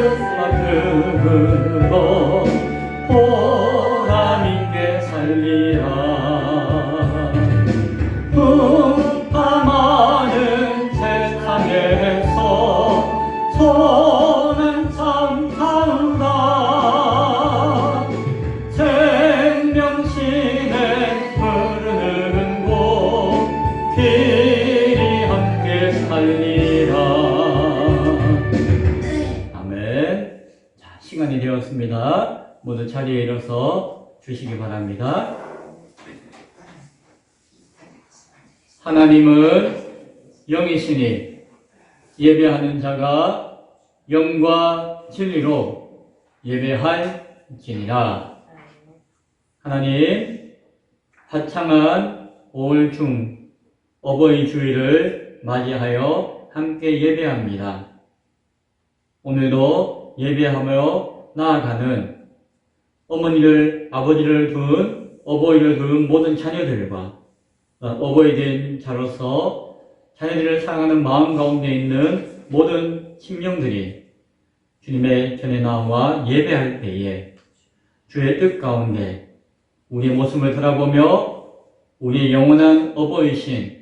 스마트로 보람있게 살리라. 풍파많은 세상에서 소는 참 다르다. 생명신의 흐르는 곳 길이 함께 살리라. 아멘. 자, 시간이 되었습니다. 모두 자리에 일어서 주시기 바랍니다. 하나님은 영이시니 예배하는 자가 영과 진리로 예배할지니라. 하나님, 화창한 5월 중 어버이 주일을 맞이하여 함께 예배합니다. 오늘도 예배하며 나아가는 어머니를, 아버지를 둔, 어버이를 둔 모든 자녀들과 어버이 된 자로서 자녀들을 사랑하는 마음 가운데 있는 모든 심령들이 주님의 전에 나와 예배할 때에 주의 뜻 가운데 우리의 모습을 돌아보며 우리의 영원한 어버이신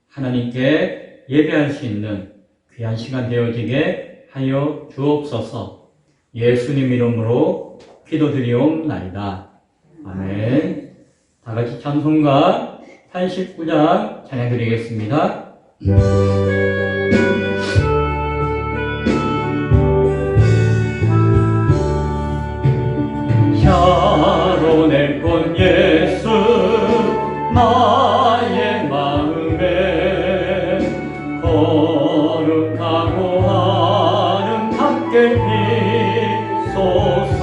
하나님께 예배할 수 있는 귀한 시간 되어지게 하여 주옵소서. 예수님 이름으로 기도드리옵나이다. 아멘. 다같이 찬송가 89장 찬양드리겠습니다. 샤론의 꽃 예수 나의 마음에 거룩하고 아름답게 비소서.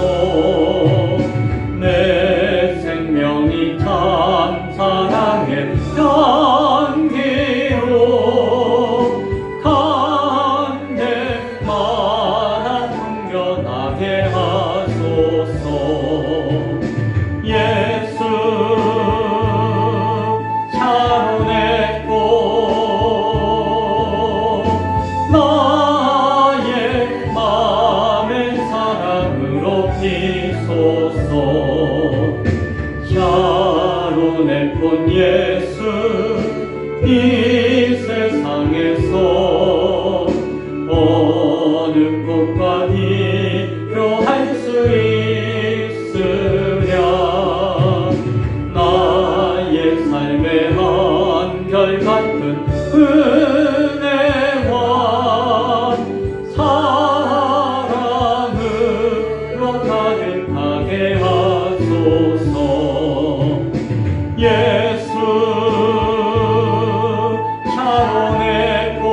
내 생명이 참 사랑의 향기로 간대마다 풍겨나게 하소서. 예수 샤론의 꽃 나의 맘의 사랑으로 피소서. 샤론의 꽃 예수 이 세상에서 어느 꽃과 비교할 수 있으랴. 나의 삶의 한결같은 은혜와 사랑으로 가득하게 하소서. 예수 샤론의 꽃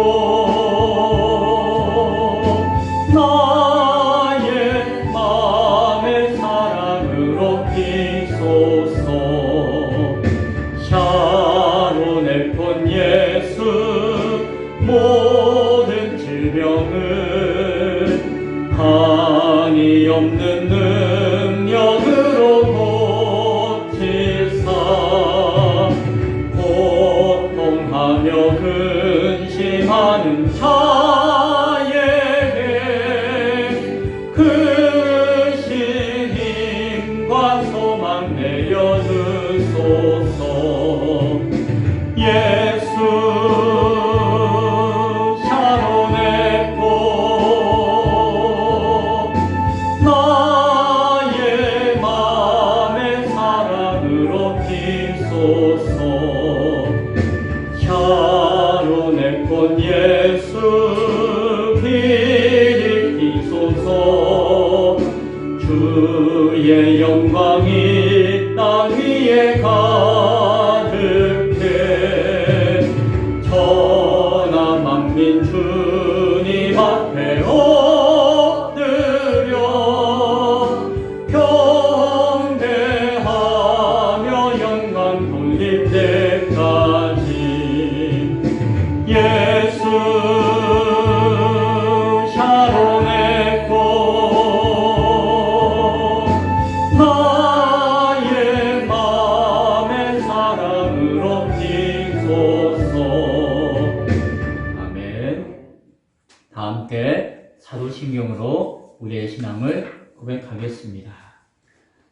나의 맘의 사랑으로 피소서. 샤론의 꽃 예수 모든 질병을 한이 없는 능력으로 고치사 고통하며 근심하는 자에게 크신 힘과 소망 내어주소서. 예수 샤론의 꽃 나의 맘의 사랑으로 피소서. 샤론의 꽃 예수 길이 피소서. 주의 영광이 땅 위에 가득해 천하 만민 주님 앞에 엎드려 경배하며 영광 돌릴 때까지. 예수 샤론의 꽃 우리의 신앙을 고백하겠습니다.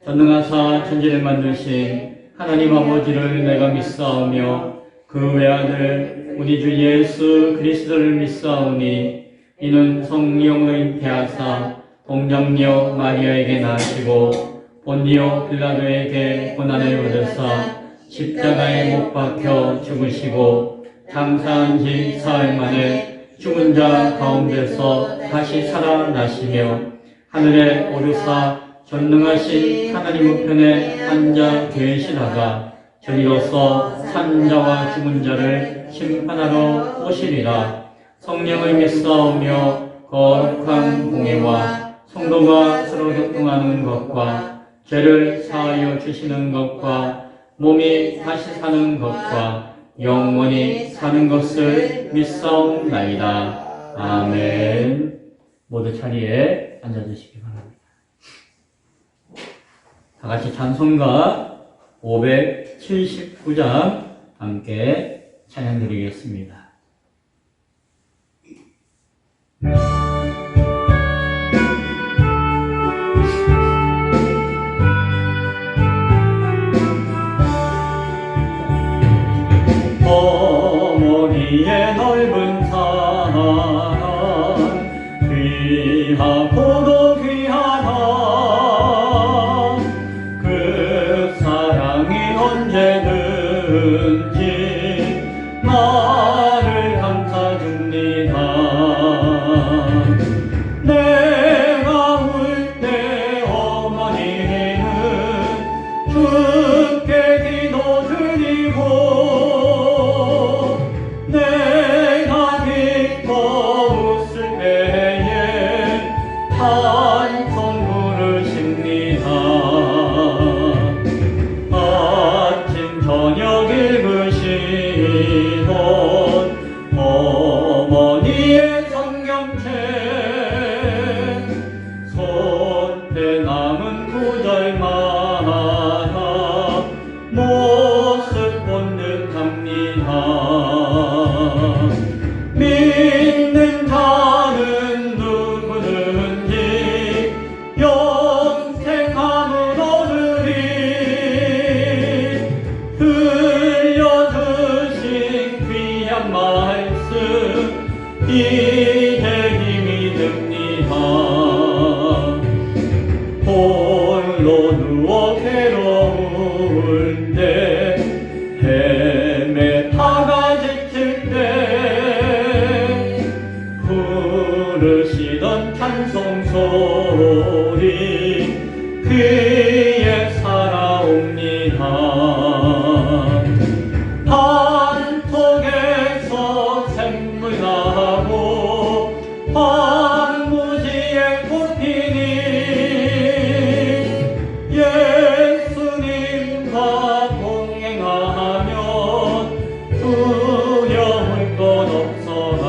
전능하사 천지를 만드신 하나님 아버지를 내가 믿사오며 그 외아들 우리 주 예수 그리스도를 믿사오니 이는 성령을 잉태하사 동정녀 마리아에게 나시고 본디오 빌라도에게 고난을 받으사 십자가에 못 박혀 죽으시고 장사한 지 사흘 만에 죽은 자 가운데서 다시 살아나시며 하늘에 오르사 전능하신 하나님 우편에 앉아 계시다가 저리로서 산자와 죽은 자를 심판하러 오시리라. 성령을 믿사오며 거룩한 공예와 성도가 서로 교통하는 것과 죄를 사하여 주시는 것과 몸이 다시 사는 것과 영원히 사는 것을 믿사옵나이다. 아멘. 모두 자리에 앉아주시기 바랍니다. 다같이 찬송가 579장 함께 찬양드리겠습니다. 어머니의 넓은 사랑 귀하고도 귀하다. 그 사랑이 언제든지 나를 감싸줍니다. 내가 울 때 어머니는 주께 기도드리고 내가 기뻐 웃을 때에 찬송 부르십니다. 아침 저녁 읽으시던 어머니의 성경책 손때 남은 구절마다 모습 본 듯합니다. 믿는 자는 누구든지 영생함을 얻으리. 들려주신 귀한 말씀 이제 힘이 됩니다. 홀로 누워 괴로울 때 헤매다가 지칠 때 부르시던 찬송 소리 귀에 살아옵니다. 반석에서 샘물 나고 황무지에 꽃 피니 예수님과 동행하면 두려울 것 없어라.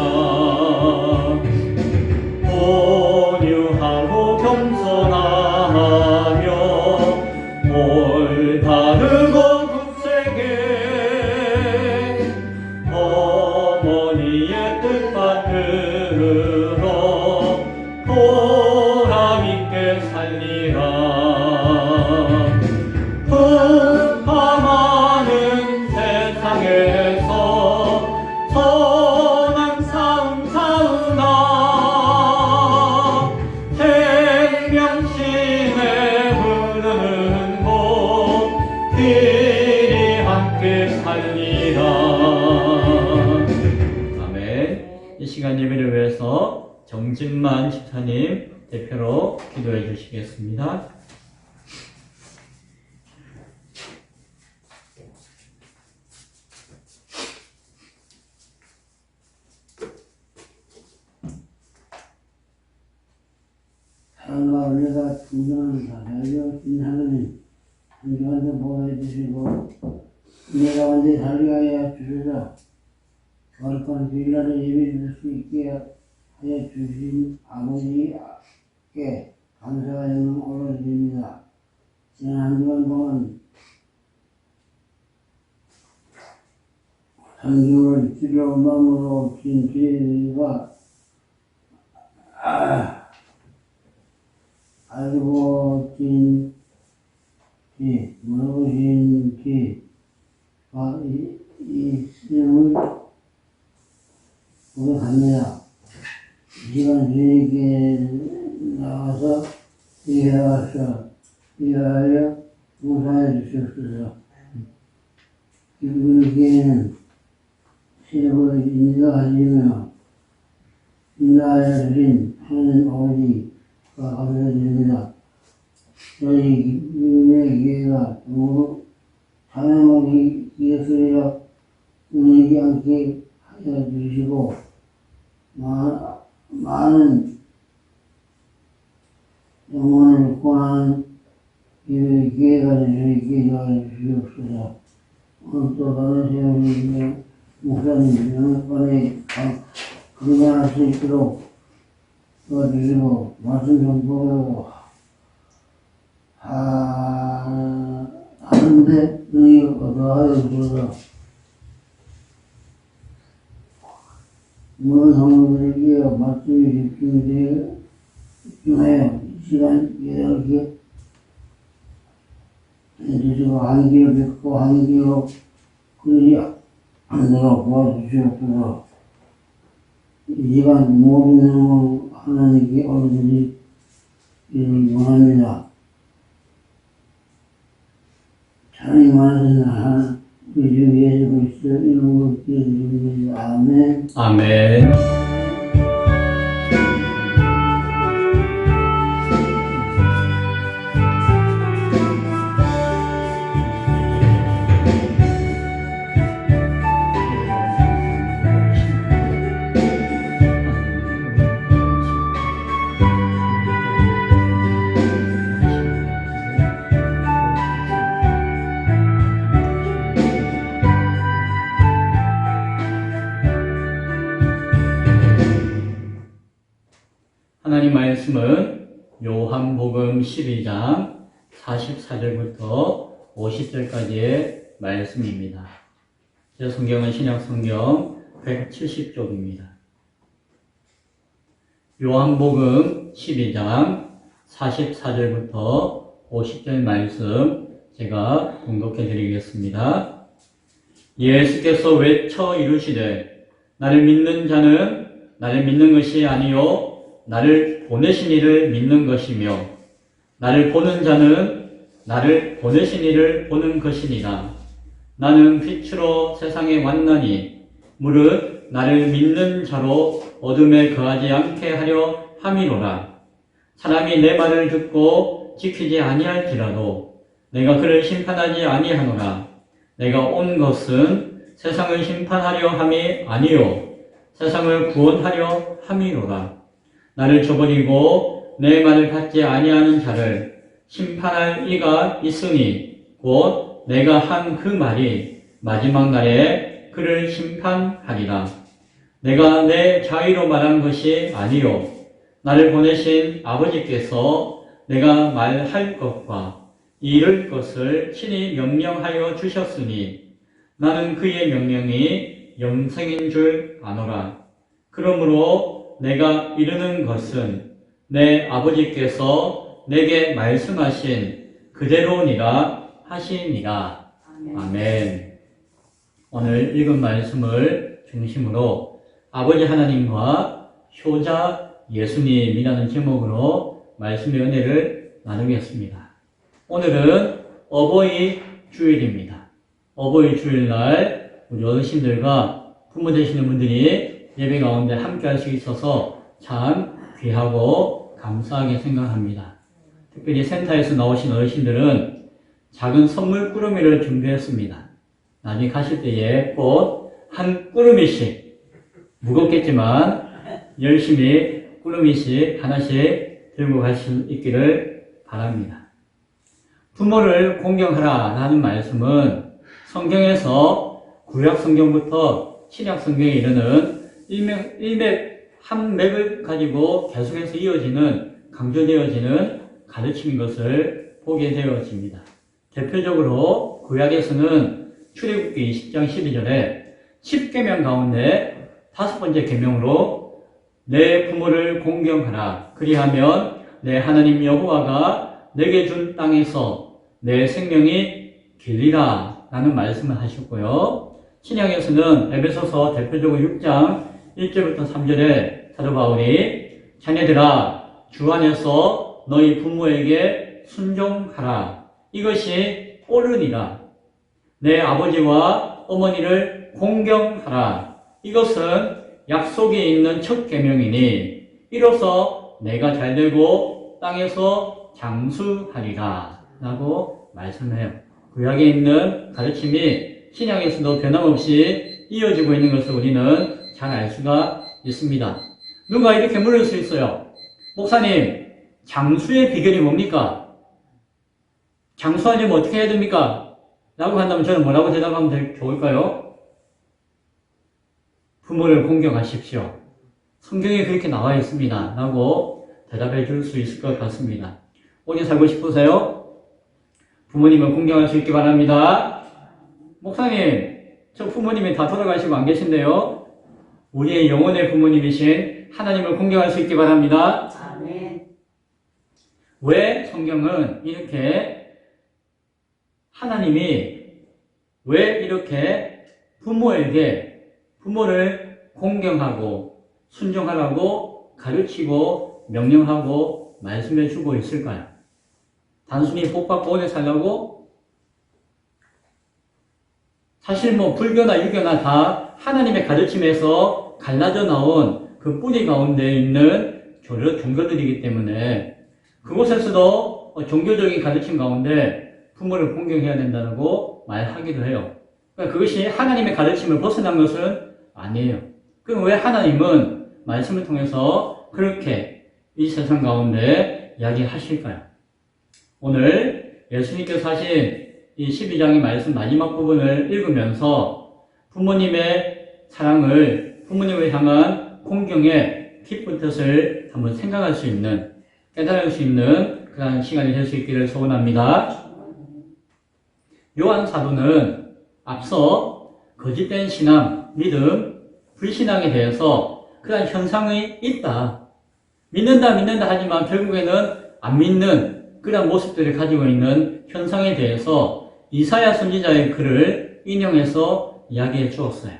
온유하고 겸손하며 올바르고 굳세게 어머니의 뜻 받들어 보람있게 살리라. 풍파많은 세상에서 선한 삶 사우나 생명심에 흐르는 곳 길이 함께 살리라. 아멘. 이 시간 예배를 위해서 정진만 집사님 대표로 기도해 주시겠습니다. 사랑과 은혜가 충만한 사랑이신 하나님, 한 주간도 보호해주시고 은혜 가운데 살게 하여 주소서. 거룩한 주일날에 예배드릴 수 있게 하여 주신 아버지께 감사와 영광 올려드립니다. 지난 한 주간 동안 성경을 주로 마음으로 긴 기회가 알고 진지 물으신지 이 시험을 고백합니다. 이 시간 주님께 나와서 이해하여 봉사해 주시옵소서. 우리에게는 시험을 인도하시며 인도하여 주신 하나님 아버지가 감사드립니다. 저희 주님의 기회가 너무 찬양하기 위해서야 끊이지 않게 하여 주시고 많은 영혼을 구하는 기회가 될 수 있게 도와주시옵소서. 오늘 또 다른 시험을 목사님 영역관에 건강할 수 있도록 도와주시고 말씀 전보고 하는데 능히 얻어하여 주소서. 모든 성도들에게 말씀이 집중하여 시간 깨닫게 해주시고 한기로 뵙고 한기로 그러지 않도록 도와주시옵소서. 이 시간 모든 영혼 하나님께 올려드리기를 원합니다. 하나님 많으신 우리 주 예수 그리스도 이름으로 기도드립니다. 아멘. 아멘. 하나님 말씀은 요한복음 12장 44절부터 50절까지의 말씀입니다. 제 성경은 신약성경 170쪽입니다. 요한복음 12장 44절부터 50절 말씀 제가 공독해 드리겠습니다. 예수께서 외쳐 이르시되 나를 믿는 자는 나를 믿는 것이 아니요 나를 보내신 이를 믿는 것이며 나를 보는 자는 나를 보내신 이를 보는 것이니라. 나는 빛으로 세상에 왔나니 무릇 나를 믿는 자로 어둠에 거하지 않게 하려 함이로라. 사람이 내 말을 듣고 지키지 아니할지라도 내가 그를 심판하지 아니하노라. 내가 온 것은 세상을 심판하려 함이 아니요 세상을 구원하려 함이로라. 나를 저버리고 내 말을 받지 아니하는 자를 심판할 이가 있으니 곧 내가 한 그 말이 마지막 날에 그를 심판하리라. 내가 내 자의로 말한 것이 아니요 나를 보내신 아버지께서 내가 말할 것과 이룰 것을 친히 명령하여 주셨으니 나는 그의 명령이 영생인 줄 아노라. 그러므로 내가 이르는 것은 내 아버지께서 내게 말씀하신 그대로니라 하시니라. 아멘. 오늘 읽은 말씀을 중심으로 아버지 하나님과 효자 예수님이라는 제목으로 말씀의 은혜를 나누겠습니다. 오늘은 어버이 주일입니다. 어버이 주일날 우리 어르신들과 부모 되시는 분들이 예배 가운데 함께 할 수 있어서 참 귀하고 감사하게 생각합니다. 특별히 센터에서 나오신 어르신들은 작은 선물 꾸러미를 준비했습니다. 나중에 가실 때에 꼭 한 꾸러미씩, 무겁겠지만 열심히 꾸러미씩 하나씩 들고 갈 수 있기를 바랍니다. 부모를 공경하라 라는 말씀은 성경에서 구약 성경부터 신약 성경에 이르는 한 맥을 가지고 계속해서 이어지는, 강조되어지는 가르침인 것을 보게 되어집니다. 대표적으로 구약에서는 출애굽기 20장 12절에 10계명 가운데 5번째 계명으로 내 부모를 공경하라. 그리하면 내 하나님 여호와가 내게 준 땅에서 내 생명이 길리라 라는 말씀을 하셨고요. 신약에서는 에베소서 대표적으로 6장 1절부터 3절에 사도 바울이 자녀들아 주 안에서 너희 부모에게 순종하라. 이것이 옳으니라. 내 아버지와 어머니를 공경하라. 이것은 약속이 있는 첫 계명이니 이로써 내가 잘되고 땅에서 장수하리라 라고 말씀해요. 구약에 있는 가르침이 신약에서도 변함없이 이어지고 있는 것을 우리는 잘 알 수가 있습니다. 누가 이렇게 물을 수 있어요. 목사님, 장수의 비결이 뭡니까? 장수하려면 어떻게 해야 됩니까? 라고 한다면 저는 뭐라고 대답하면 좋을까요? 부모를 공경하십시오. 성경에 그렇게 나와 있습니다. 라고 대답해 줄 수 있을 것 같습니다. 오래 살고 싶으세요? 부모님을 공경할 수 있기 바랍니다. 목사님, 저 부모님이 다 돌아가시고 안 계신데요. 우리의 영혼의 부모님이신 하나님을 공경할 수 있기 바랍니다. 아멘. 왜 성경은 이렇게 하나님이 왜 이렇게 부모를 공경하고 순종하라고 가르치고 명령하고 말씀해 주고 있을까요? 단순히 복 받고 오래 살라고? 사실 불교나 유교나 다 하나님의 가르침에서 갈라져 나온 그 뿌리 가운데 있는 종교들이기 때문에 그곳에서도 종교적인 가르침 가운데 부모를 공경해야 된다고 말하기도 해요. 그러니까 그것이 하나님의 가르침을 벗어난 것은 아니에요. 그럼 왜 하나님은 말씀을 통해서 그렇게 이 세상 가운데 이야기하실까요? 오늘 예수님께서 하신 이 12장의 말씀 마지막 부분을 읽으면서 부모님의 사랑을, 부모님을 향한 공경의 깊은 뜻을 한번 생각할 수 있는, 깨달을 수 있는 그런 시간이 될 수 있기를 소원합니다. 요한 사도는 앞서 거짓된 신앙, 믿음, 불신앙에 대해서 그런 현상이 있다. 믿는다 하지만 결국에는 안 믿는 그런 모습들을 가지고 있는 현상에 대해서 이사야 선지자의 글을 인용해서 이야기해 주었어요.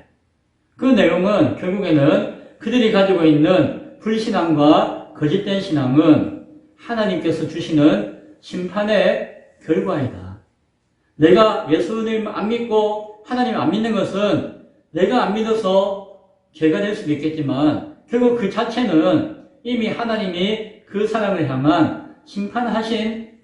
그 내용은 결국에는 그들이 가지고 있는 불신앙과 거짓된 신앙은 하나님께서 주시는 심판의 결과이다. 내가 예수님 안 믿고 하나님 안 믿는 것은 내가 안 믿어서 죄가 될 수도 있겠지만 결국 그 자체는 이미 하나님이 그 사람을 향한 심판하신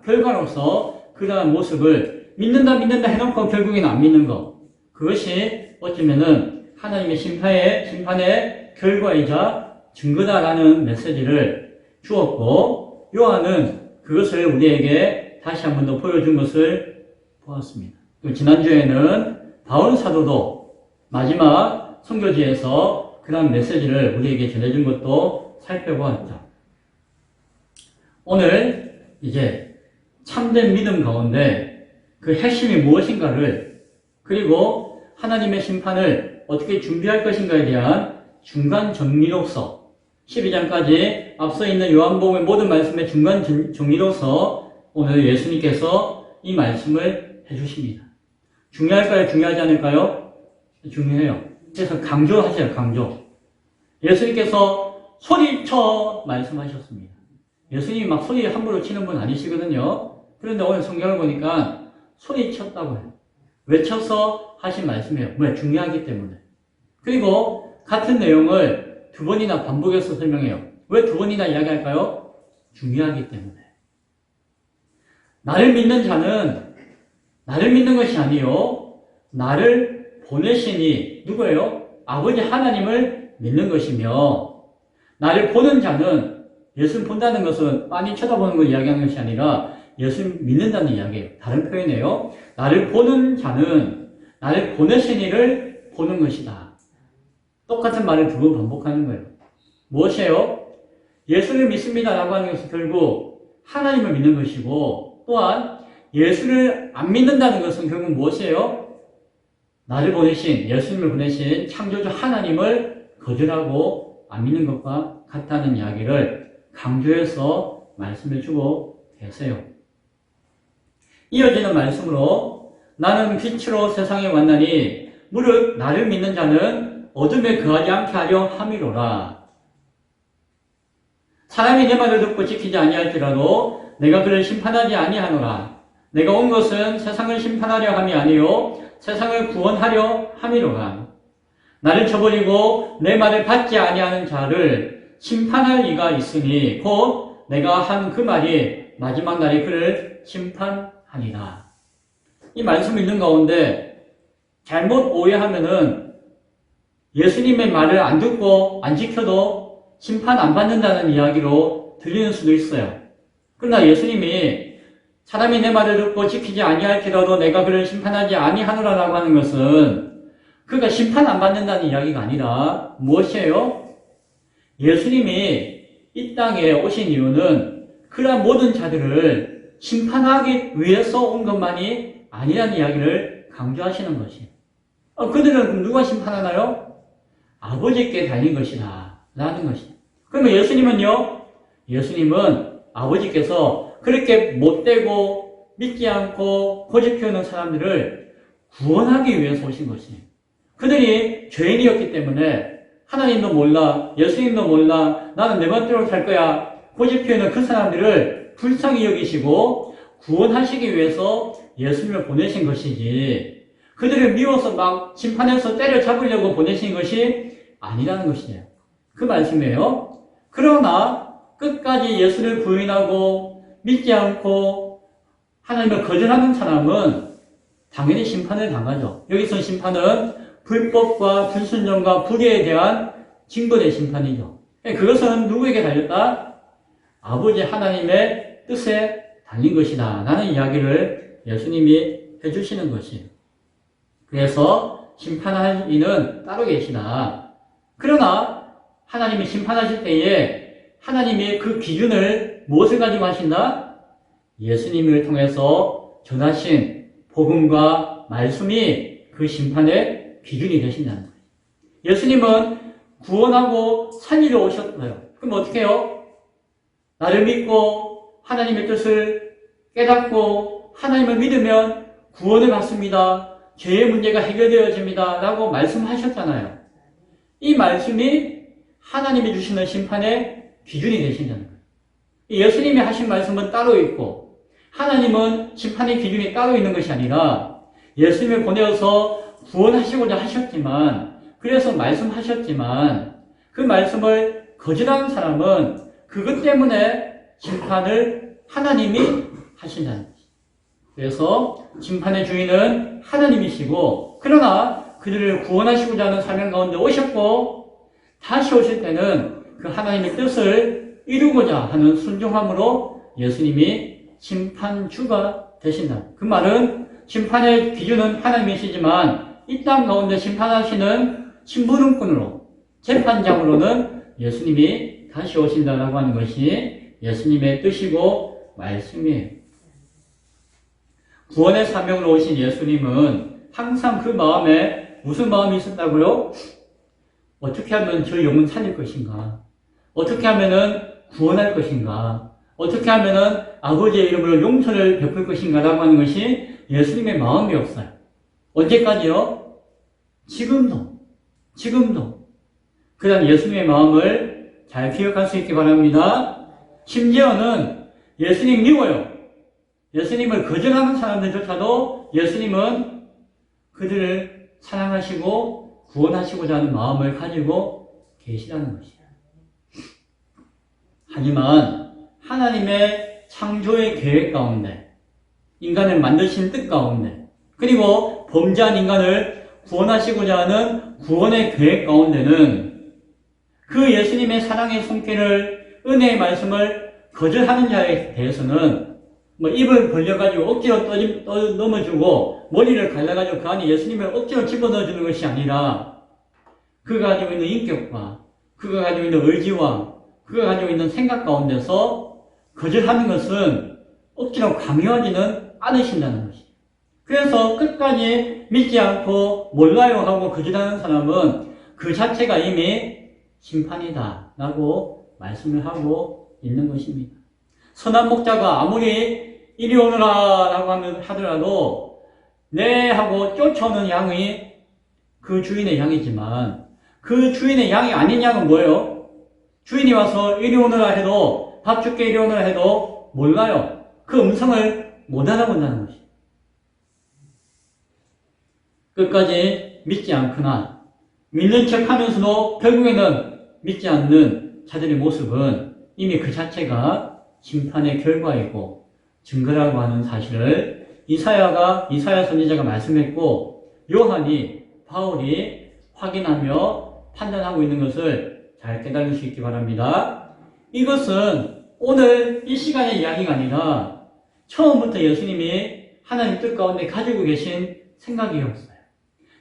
결과로서 그러한 모습을 믿는다 해놓고 결국에는 안 믿는 것. 그것이 어쩌면은 하나님의 심판의 결과이자 증거다라는 메시지를 주었고, 요한은 그것을 우리에게 다시 한 번 더 보여준 것을 보았습니다. 지난주에는 바울 사도도 마지막 선교지에서 그런 메시지를 우리에게 전해준 것도 살펴보았죠. 오늘 이제 참된 믿음 가운데 그 핵심이 무엇인가를, 그리고 하나님의 심판을 어떻게 준비할 것인가에 대한 중간 정리로서 12장까지 앞서 있는 요한복음의 모든 말씀의 중간 정리로서 오늘 예수님께서 이 말씀을 해주십니다. 중요할까요? 중요하지 않을까요? 중요해요. 그래서 강조하세요. 강조. 예수님께서 소리쳐 말씀하셨습니다. 예수님이 막 소리 함부로 치는 분 아니시거든요. 그런데 오늘 성경을 보니까 소리쳤다고 해요. 외쳐서 하신 말씀이에요. 왜? 중요하기 때문에. 그리고 같은 내용을 두 번이나 반복해서 설명해요. 왜 두 번이나 이야기할까요? 중요하기 때문에. 나를 믿는 자는 나를 믿는 것이 아니요, 나를 보내시니 누구예요? 아버지 하나님을 믿는 것이며, 나를 보는 자는, 예수를 본다는 것은 빤히 쳐다보는 걸 이야기하는 것이 아니라 예수를 믿는다는 이야기예요. 다른 표현이에요. 나를 보는 자는 나를 보내신 이를 보는 것이다. 똑같은 말을 두 번 반복하는 거예요. 무엇이에요? 예수를 믿습니다라고 하는 것은 결국 하나님을 믿는 것이고, 또한 예수를 안 믿는다는 것은 결국 무엇이에요? 나를 보내신, 예수님을 보내신 창조주 하나님을 거절하고 안 믿는 것과 같다는 이야기를 강조해서 말씀해 주고 계세요. 이어지는 말씀으로 나는 빛으로 세상에 왔나니 무릇 나를 믿는 자는 어둠에 거하지 않게 하려 함이로라. 사람이 내 말을 듣고 지키지 아니할지라도 내가 그를 심판하지 아니하노라. 내가 온 것은 세상을 심판하려 함이 아니요 세상을 구원하려 함이로라. 나를 쳐버리고 내 말을 받지 아니하는 자를 심판할 이가 있으니 곧 내가 한 그 말이 마지막 날에 그를 심판하니라. 이 말씀 읽는 가운데 잘못 오해하면은 예수님의 말을 안 듣고 안 지켜도 심판 안 받는다는 이야기로 들리는 수도 있어요. 그러나 예수님이 사람이 내 말을 듣고 지키지 아니할지라도 내가 그를 심판하지 아니하노라라고 하는 것은 그가 심판 안 받는다는 이야기가 아니라 무엇이에요? 예수님이 이 땅에 오신 이유는 그러한 모든 자들을 심판하기 위해서 온 것만이 아니라는 이야기를 강조하시는 것이에요. 그들은 누가 심판하나요? 아버지께 달린 것이다 라는 것이에요. 그러면 예수님은요? 예수님은 아버지께서 그렇게 못되고 믿지 않고 고집 피우는 사람들을 구원하기 위해서 오신 것이에요. 그들이 죄인이었기 때문에 하나님도 몰라, 예수님도 몰라, 나는 내 멋대로 살 거야 고집 피우는 그 사람들을 불쌍히 여기시고 구원하시기 위해서 예수님을 보내신 것이지 그들을 미워서 막 심판해서 때려잡으려고 보내신 것이 아니라는 것이에요. 그 말씀이에요. 그러나 끝까지 예수를 부인하고 믿지 않고 하나님을 거절하는 사람은 당연히 심판을 당하죠. 여기서 심판은 불법과 불순종과 불의에 대한 징벌의 심판이죠. 그것은 누구에게 달렸다? 아버지 하나님의 뜻에 달린 것이다 라는 이야기를 예수님이 해주시는 것이에요. 그래서 심판할 이는 따로 계시다. 그러나 하나님이 심판하실 때에 하나님이 그 기준을 무엇을 가지고 하신다? 예수님을 통해서 전하신 복음과 말씀이 그 심판의 기준이 되신다는 거예요. 예수님은 구원하고 살리러 오셨어요. 그럼 어떻게 해요? 나를 믿고 하나님의 뜻을 깨닫고 하나님을 믿으면 구원을 받습니다. 죄의 문제가 해결되어집니다. 라고 말씀하셨잖아요. 이 말씀이 하나님이 주시는 심판의 기준이 되신다는 거예요. 예수님이 하신 말씀은 따로 있고 하나님은 심판의 기준이 따로 있는 것이 아니라 예수님을 보내어서 구원하시고자 하셨지만 그래서 말씀하셨지만 그 말씀을 거절하는 사람은 그것 때문에 심판을 하나님이 하신다는 거예요. 그래서 심판의 주인은 하나님이시고 그러나 그들을 구원하시고자 하는 사명 가운데 오셨고 다시 오실 때는 그 하나님의 뜻을 이루고자 하는 순종함으로 예수님이 심판주가 되신다. 그 말은 심판의 기준은 하나님이시지만 이 땅 가운데 심판하시는 심부름꾼으로 재판장으로는 예수님이 다시 오신다라고 하는 것이 예수님의 뜻이고 말씀이에요. 구원의 사명으로 오신 예수님은 항상 그 마음에 무슨 마음이 있었다고요? 어떻게 하면 저 영혼 살릴 것인가? 어떻게 하면은 구원할 것인가? 어떻게 하면은 아버지의 이름으로 용서를 베풀 것인가? 라고 하는 것이 예수님의 마음이었어요. 언제까지요? 지금도. 그 다음 예수님의 마음을 잘 기억할 수 있기 바랍니다. 심지어는 예수님 미워요. 예수님을 거절하는 사람들조차도 예수님은 그들을 사랑하시고 구원하시고자 하는 마음을 가지고 계시다는 것이에요. 하지만 하나님의 창조의 계획 가운데 인간을 만드신 뜻 가운데 그리고 범죄한 인간을 구원하시고자 하는 구원의 계획 가운데는 그 예수님의 사랑의 손길을 은혜의 말씀을 거절하는 자에 대해서는 입을 벌려가지고 억지로 넘어주고 머리를 갈라가지고 그 안에 예수님을 억지로 집어넣어주는 것이 아니라 그가 가지고 있는 인격과 그가 가지고 있는 의지와 그가 가지고 있는 생각 가운데서 거절하는 것은 억지로 강요하지는 않으신다는 것이에요. 그래서 끝까지 믿지 않고 몰라요 하고 거절하는 사람은 그 자체가 이미 심판이다 라고 말씀을 하고 있는 것입니다. 선한 목자가 아무리 이리 오너라 라고 하더라도 네 하고 쫓아오는 양이 그 주인의 양이지만 그 주인의 양이 아닌 양은 뭐예요? 주인이 와서 이리 오너라 해도 밥 줄게 이리 오너라 해도 몰라요. 그 음성을 못 알아본다는 것이. 끝까지 믿지 않거나 믿는 척 하면서도 결국에는 믿지 않는 자들의 모습은 이미 그 자체가 심판의 결과이고 증거라고 하는 사실을 이사야 선지자가 말씀했고 요한이 바울이 확인하며 판단하고 있는 것을 잘 깨달을 수 있기 바랍니다. 이것은 오늘 이 시간의 이야기가 아니라 처음부터 예수님이 하나님 뜻 가운데 가지고 계신 생각이었어요.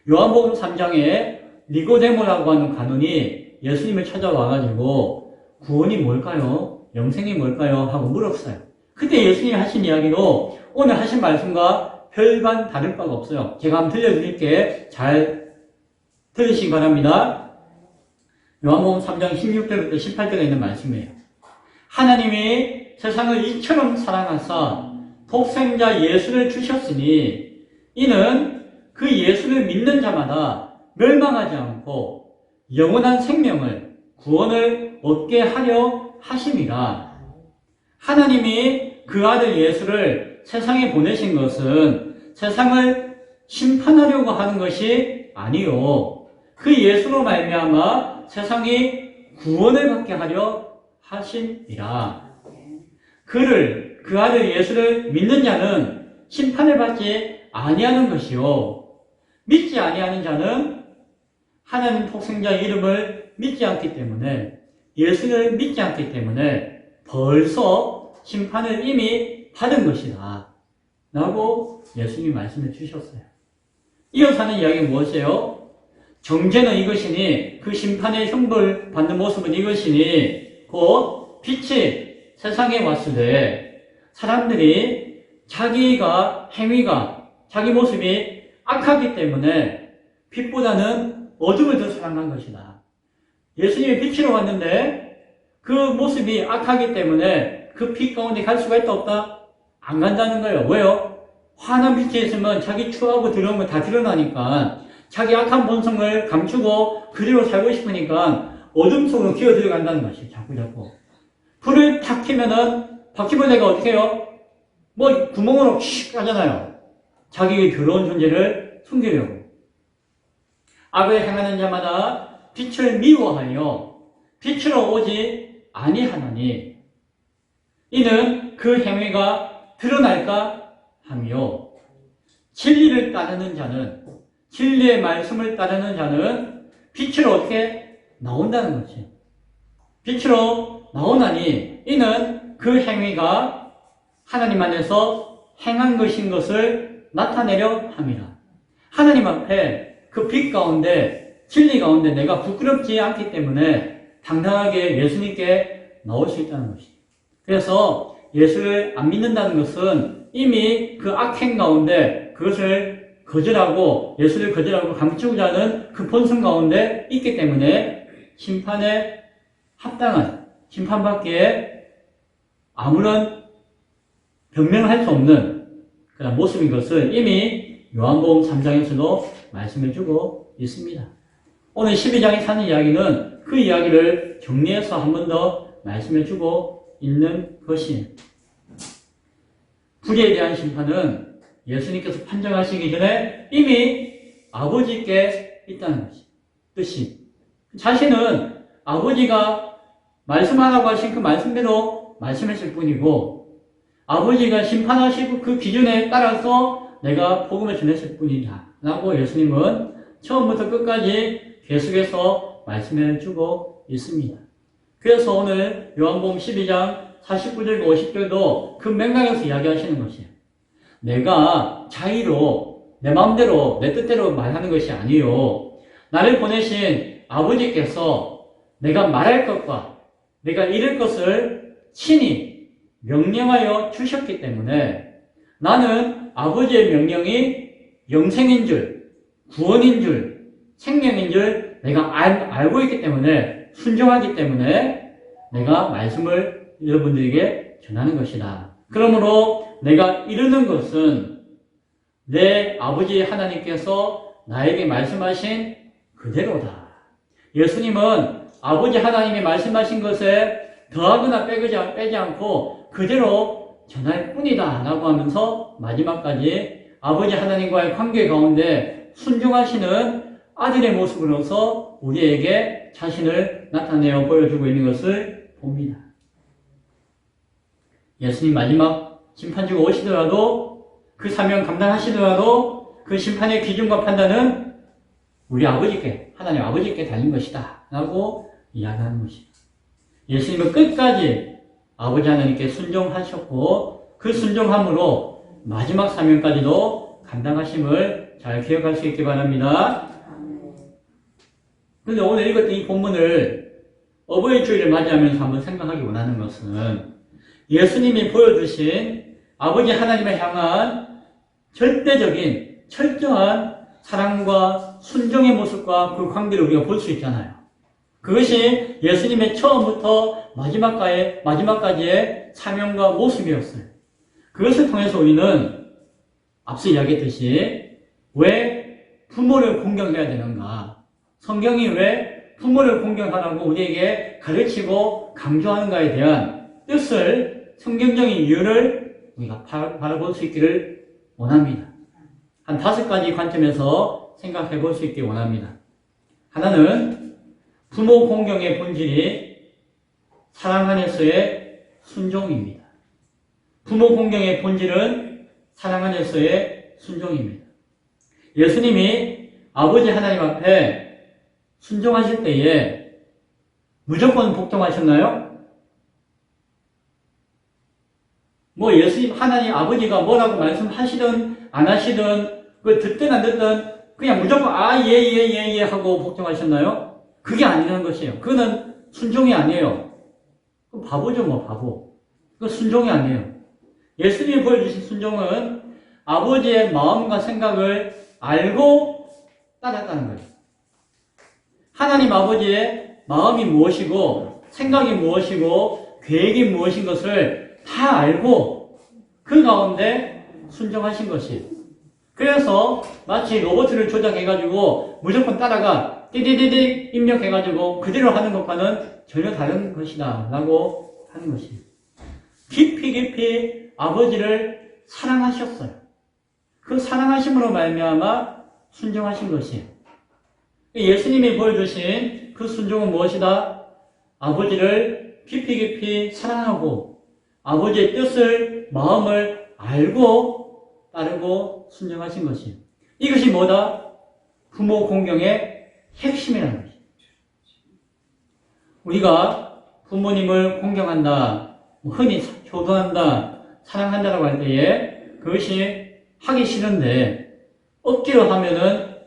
요한복음 3장에 니고데모라고 하는 관원이 예수님을 찾아와가지고 구원이 뭘까요? 영생이 뭘까요? 하고 물었어요. 그때 예수님이 하신 이야기도 오늘 하신 말씀과 별반 다를 바가 없어요. 제가 한번 들려드릴게 잘 들으시기 바랍니다. 요한복음 3장 16절부터 18절에 있는 말씀이에요. 하나님이 세상을 이처럼 사랑하사 독생자 예수를 주셨으니 이는 그 예수를 믿는 자마다 멸망하지 않고 영원한 생명을 구원을 얻게 하려 하심이라. 하나님이 그 아들 예수를 세상에 보내신 것은 세상을 심판하려고 하는 것이 아니요 그 예수로 말미암아 세상이 구원을 받게 하려 하심이라. 그 아들 예수를 믿는 자는 심판을 받지 아니하는 것이요 믿지 아니하는 자는 하나님 독생자 이름을 믿지 않기 때문에 예수를 믿지 않기 때문에 벌써 심판을 이미 받은 것이다 라고 예수님이 말씀해 주셨어요. 이어서 하는 이야기는 무엇이에요? 정죄는 이것이니 그 심판의 형벌 받는 모습은 이것이니 곧 빛이 세상에 왔을 때 사람들이 자기가 행위가 자기 모습이 악하기 때문에 빛보다는 어둠을 더 사랑한 것이다. 예수님이 빛으로 왔는데 그 모습이 악하기 때문에 그 빛 가운데 갈 수가 있다 없다? 안 간다는 거예요. 왜요? 환한 빛에 있으면 자기 추하고 더러운 거 다 드러나니까 자기 악한 본성을 감추고 그대로 살고 싶으니까 어둠 속으로 기어 들어간다는 것이 자꾸. 불을 탁 켜면은 바퀴벌레가 어떻게 해요? 뭐 구멍으로 슉 하잖아요. 자기의 더러운 존재를 숨기려고. 악을 행하는 자마다 빛을 미워하여 빛으로 오지 아니하나니 이는 그 행위가 드러날까 하며 진리를 따르는 자는 진리의 말씀을 따르는 자는 빛으로 어떻게 나온다는 거지. 빛으로 나오나니 이는 그 행위가 하나님 안에서 행한 것인 것을 나타내려 함이라. 하나님 앞에 그 빛 가운데 진리 가운데 내가 부끄럽지 않기 때문에 당당하게 예수님께 나올 수 있다는 것이. 그래서 예수를 안 믿는다는 것은 이미 그 악행 가운데 그것을 거절하고 예수를 거절하고 감추고자 하는 그 본성 가운데 있기 때문에 심판에 합당한 심판받기에 아무런 변명할 수 없는 그런 모습인 것을 이미 요한복음 3장에서도 말씀해주고 있습니다. 오늘 12장에 사는 이야기는 그 이야기를 정리해서 한 번 더 말씀해주고 있는 것이에요. 불의에 대한 심판은 예수님께서 판정하시기 전에 이미 아버지께 있다는 뜻이. 자신은 아버지가 말씀하라고 하신 그 말씀대로 말씀했을 뿐이고 아버지가 심판하시고 그 기준에 따라서 내가 복음을 전했을 뿐이다 라고 예수님은 처음부터 끝까지 계속해서 말씀해주고 있습니다. 그래서 오늘 요한복음 12장 49절과 50절도 그 맥락에서 이야기하시는 것이에요. 내가 자의로 내 마음대로 내 뜻대로 말하는 것이 아니요 나를 보내신 아버지께서 내가 말할 것과 내가 이룰 것을 친히 명령하여 주셨기 때문에 나는 아버지의 명령이 영생인 줄, 구원인 줄, 생명인 줄 내가 알고 있기 때문에 순종하기 때문에 내가 말씀을 여러분들에게 전하는 것이다. 그러므로 내가 이루는 것은 내 아버지 하나님께서 나에게 말씀하신 그대로다. 예수님은 아버지 하나님이 말씀하신 것에 더하거나 빼지 않고 그대로 전할 뿐이다 라고 하면서 마지막까지 아버지 하나님과의 관계 가운데 순종하시는 아들의 모습으로서 우리에게 자신을 나타내어 보여주고 있는 것을 봅니다. 예수님 마지막 심판주가 오시더라도 그 사명 감당하시더라도 그 심판의 기준과 판단은 우리 아버지께, 하나님 아버지께 달린 것이다 라고 이야기하는 것입니다. 예수님은 끝까지 아버지 하나님께 순종하셨고 그 순종함으로 마지막 사명까지도 감당하심을 잘 기억할 수 있기 바랍니다. 그런데 오늘 읽었던 이 본문을 어버이 주일을 맞이하면서 한번 생각하기 원하는 것은 예수님이 보여주신 아버지 하나님을 향한 절대적인 철저한 사랑과 순종의 모습과 그 관계를 우리가 볼 수 있잖아요. 그것이 예수님의 처음부터 마지막까지의 사명과 모습이었어요. 그것을 통해서 우리는 앞서 이야기했듯이 왜 부모를 공경해야 되는가? 성경이 왜 부모를 공경하라고 우리에게 가르치고 강조하는가에 대한 뜻을, 성경적인 이유를 우리가 바라볼 수 있기를 원합니다. 한 5가지 관점에서 생각해 볼 수 있기 원합니다. 하나는 부모 공경의 본질이 사랑 안에서의 순종입니다. 부모 공경의 본질은 사랑 안에서의 순종입니다. 예수님이 아버지 하나님 앞에 순종하실 때에 무조건 복종하셨나요? 예수님 하나님 아버지가 뭐라고 말씀하시든 안 하시든 그 듣든 안 듣든 그냥 무조건 예 하고 복종하셨나요? 그게 아니라는 것이에요. 그거는 순종이 아니에요. 그 바보죠, 바보. 그거 순종이 아니에요. 예수님이 보여주신 순종은 아버지의 마음과 생각을 알고 따랐다는 거예요. 하나님 아버지의 마음이 무엇이고 생각이 무엇이고 계획이 무엇인 것을 다 알고 그 가운데 순종하신 것이에요. 그래서 마치 로봇을 조작해가지고 무조건 따라가 띠디디디 입력해가지고 그대로 하는 것과는 전혀 다른 것이다 라고 하는 것이에요. 깊이 아버지를 사랑하셨어요. 그 사랑하심으로 말미암아 순종하신 것이에요. 예수님이 보여주신 그 순종은 무엇이다? 아버지를 깊이 사랑하고 아버지의 뜻을, 마음을 알고 따르고 순종하신 것이에요. 이것이 뭐다? 부모 공경의 핵심이라는 것이에요. 우리가 부모님을 공경한다, 흔히 효도한다, 사랑한다라고 할 때에 그것이 하기 싫은데 억지로 하면은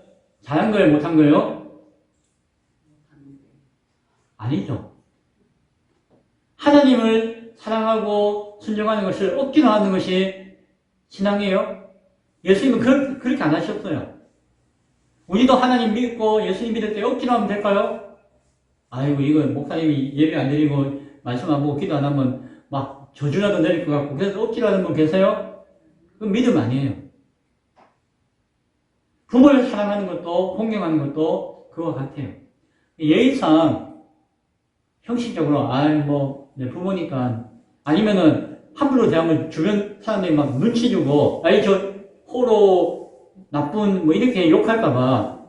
잘한 거예요, 못한 거예요? 아니죠. 하나님을 사랑하고 순종하는 것을 억지로 하는 것이 신앙이에요? 예수님은 그렇게 안 하셨어요. 우리도 하나님 믿고 예수님 믿을 때 억지로 하면 될까요? 아이고, 이거 목사님이 예배 안 드리고 말씀 안 보고 기도 안 하면 막 저주라도 내릴 것 같고 그래서 억지로 하는 분 계세요? 그건 믿음 아니에요. 부모를 사랑하는 것도 공경하는 것도 그와 같아요. 예의상 형식적으로 내 부모니까 아니면은 함부로 대하면 주변 사람들이 막 눈치 주고 저 호로 나쁜 이렇게 욕할까봐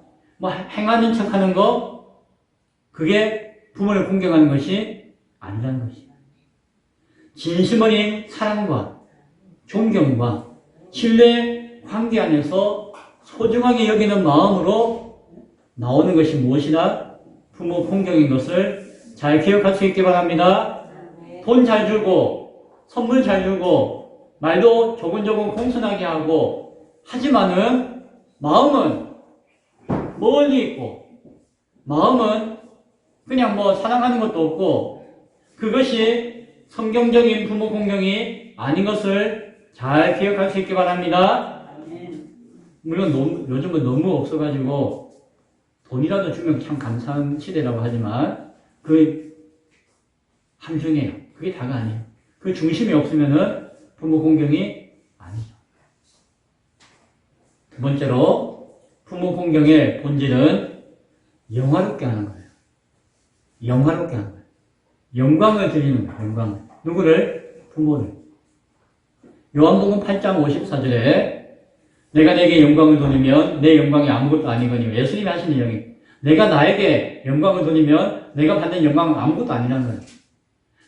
행하는 척하는 거 그게 부모를 공경하는 것이 아니라는 것이에요. 진심 어린 사랑과 존경과 신뢰 관계 안에서 소중하게 여기는 마음으로 나오는 것이 무엇이나 부모 공경인 것을 잘 기억할 수 있기 바랍니다. 돈 잘 주고 선물 잘 주고 말도 조곤조곤 공손하게 하고 하지만은 마음은 멀리 있고 마음은 그냥 사랑하는 것도 없고 그것이 성경적인 부모 공경이 아닌 것을 잘 기억할 수 있기 바랍니다. 물론 요즘은 너무 없어가지고 돈이라도 주면 참 감사한 시대라고 하지만 그 함정이에요. 그게 다가 아니에요. 그 중심이 없으면은 부모 공경이 아니죠. 두 번째로 부모 공경의 본질은 영화롭게 하는 거예요. 영화롭게 하는 거예요. 영광을 드리는 거예요. 영광을. 누구를? 부모를. 요한복음 8장 54절에 내가 내게 영광을 돌리면 내 영광이 아무것도 아니거니 예수님이 하시는 이야기. 내가 나에게 영광을 돌리면 내가 받는 영광은 아무것도 아니라는 거예요.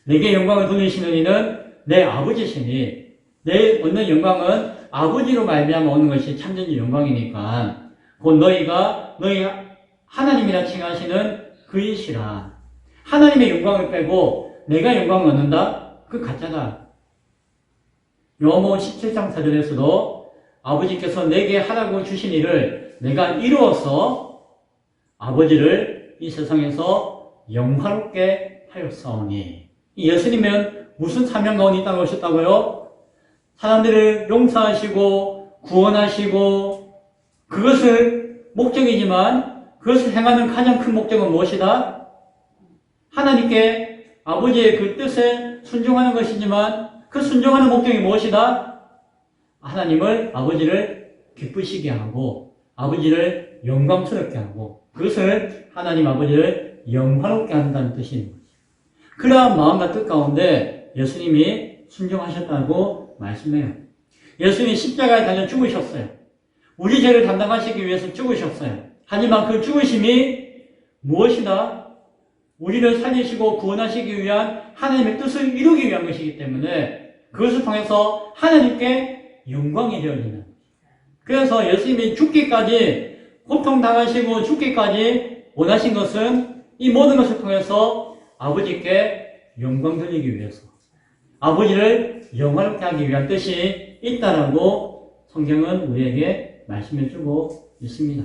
내게 영광을 돌리시는 이는 내 아버지시니 내 얻는 영광은 아버지로 말미암아 오는 것이 참된 영광이니까 곧 너희가 너희 하나님이라 칭하시는 그이시라. 하나님의 영광을 빼고 내가 영광을 얻는다? 그 가짜다. 요한복음 17장 4절에서도 아버지께서 내게 하라고 주신 일을 내가 이루어서 아버지를 이 세상에서 영화롭게 하였사오니. 예수님은 무슨 사명 가운데 이 땅에 오셨다고요? 사람들을 용서하시고 구원하시고 그것을 목적이지만 그것을 행하는 가장 큰 목적은 무엇이다? 하나님께 아버지의 그 뜻에 순종하는 것이지만 그 순종하는 목적이 무엇이다? 하나님을 아버지를 기쁘시게 하고 아버지를 영광스럽게 하고 그것을 하나님 아버지를 영화롭게 한다는 뜻인 거죠. 그러한 마음과 뜻 가운데 예수님이 순종하셨다고 말씀해요. 예수님이 십자가에 달려 죽으셨어요. 우리 죄를 담당하시기 위해서 죽으셨어요. 하지만 그 죽으심이 무엇이다? 우리를 살리시고 구원하시기 위한 하나님의 뜻을 이루기 위한 것이기 때문에 그것을 통해서 하나님께 영광이 되어지는 거예요. 그래서 예수님이 죽기까지 고통당하시고 죽기까지 원하신 것은 이 모든 것을 통해서 아버지께 영광 돌리기 위해서 아버지를 영화롭게 하기 위한 뜻이 있다라고 성경은 우리에게 말씀해주고 있습니다.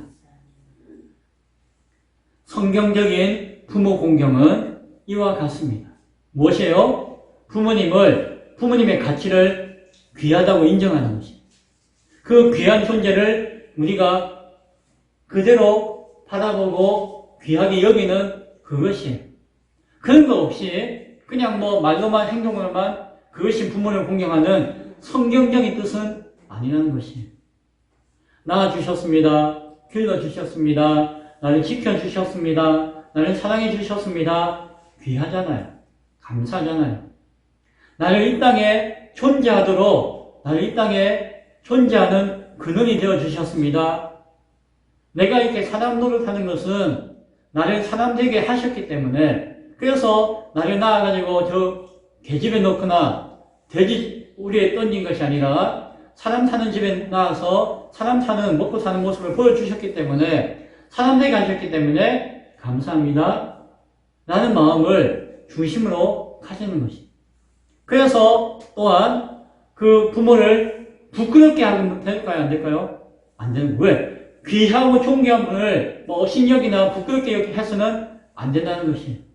성경적인 부모 공경은 이와 같습니다. 무엇이에요? 부모님의 가치를 귀하다고 인정하는 것입니다. 그 귀한 존재를 우리가 그대로 바라보고 귀하게 여기는 그것이에요. 그런 거 없이 그냥 말로만 행동으로만 그것이 부모를 공경하는 성경적인 뜻은 아니라는 것이에요. 낳아주셨습니다. 길러주셨습니다. 나를 지켜주셨습니다. 나를 사랑해주셨습니다. 귀하잖아요. 감사하잖아요. 나를 이 땅에 존재하도록 나를 이 땅에 존재하는 근원이 되어주셨습니다. 내가 이렇게 사람 노릇하는 것은 나를 사람 되게 하셨기 때문에 그래서 나를 낳아가지고 저 계집에 넣거나 돼지 우리에 던진 것이 아니라 사람 사는 집에 낳아서 사람 사는 먹고 사는 모습을 보여주셨기 때문에 사람 되게 하셨기 때문에 감사합니다. 라는 마음을 중심으로 가지는 것입니다. 그래서 또한 그 부모를 부끄럽게 하면 될까요? 안 될까요? 안 되는 거예요. 왜? 귀하고 존귀한 분을 신력이나 부끄럽게 해서는 안 된다는 것이에요.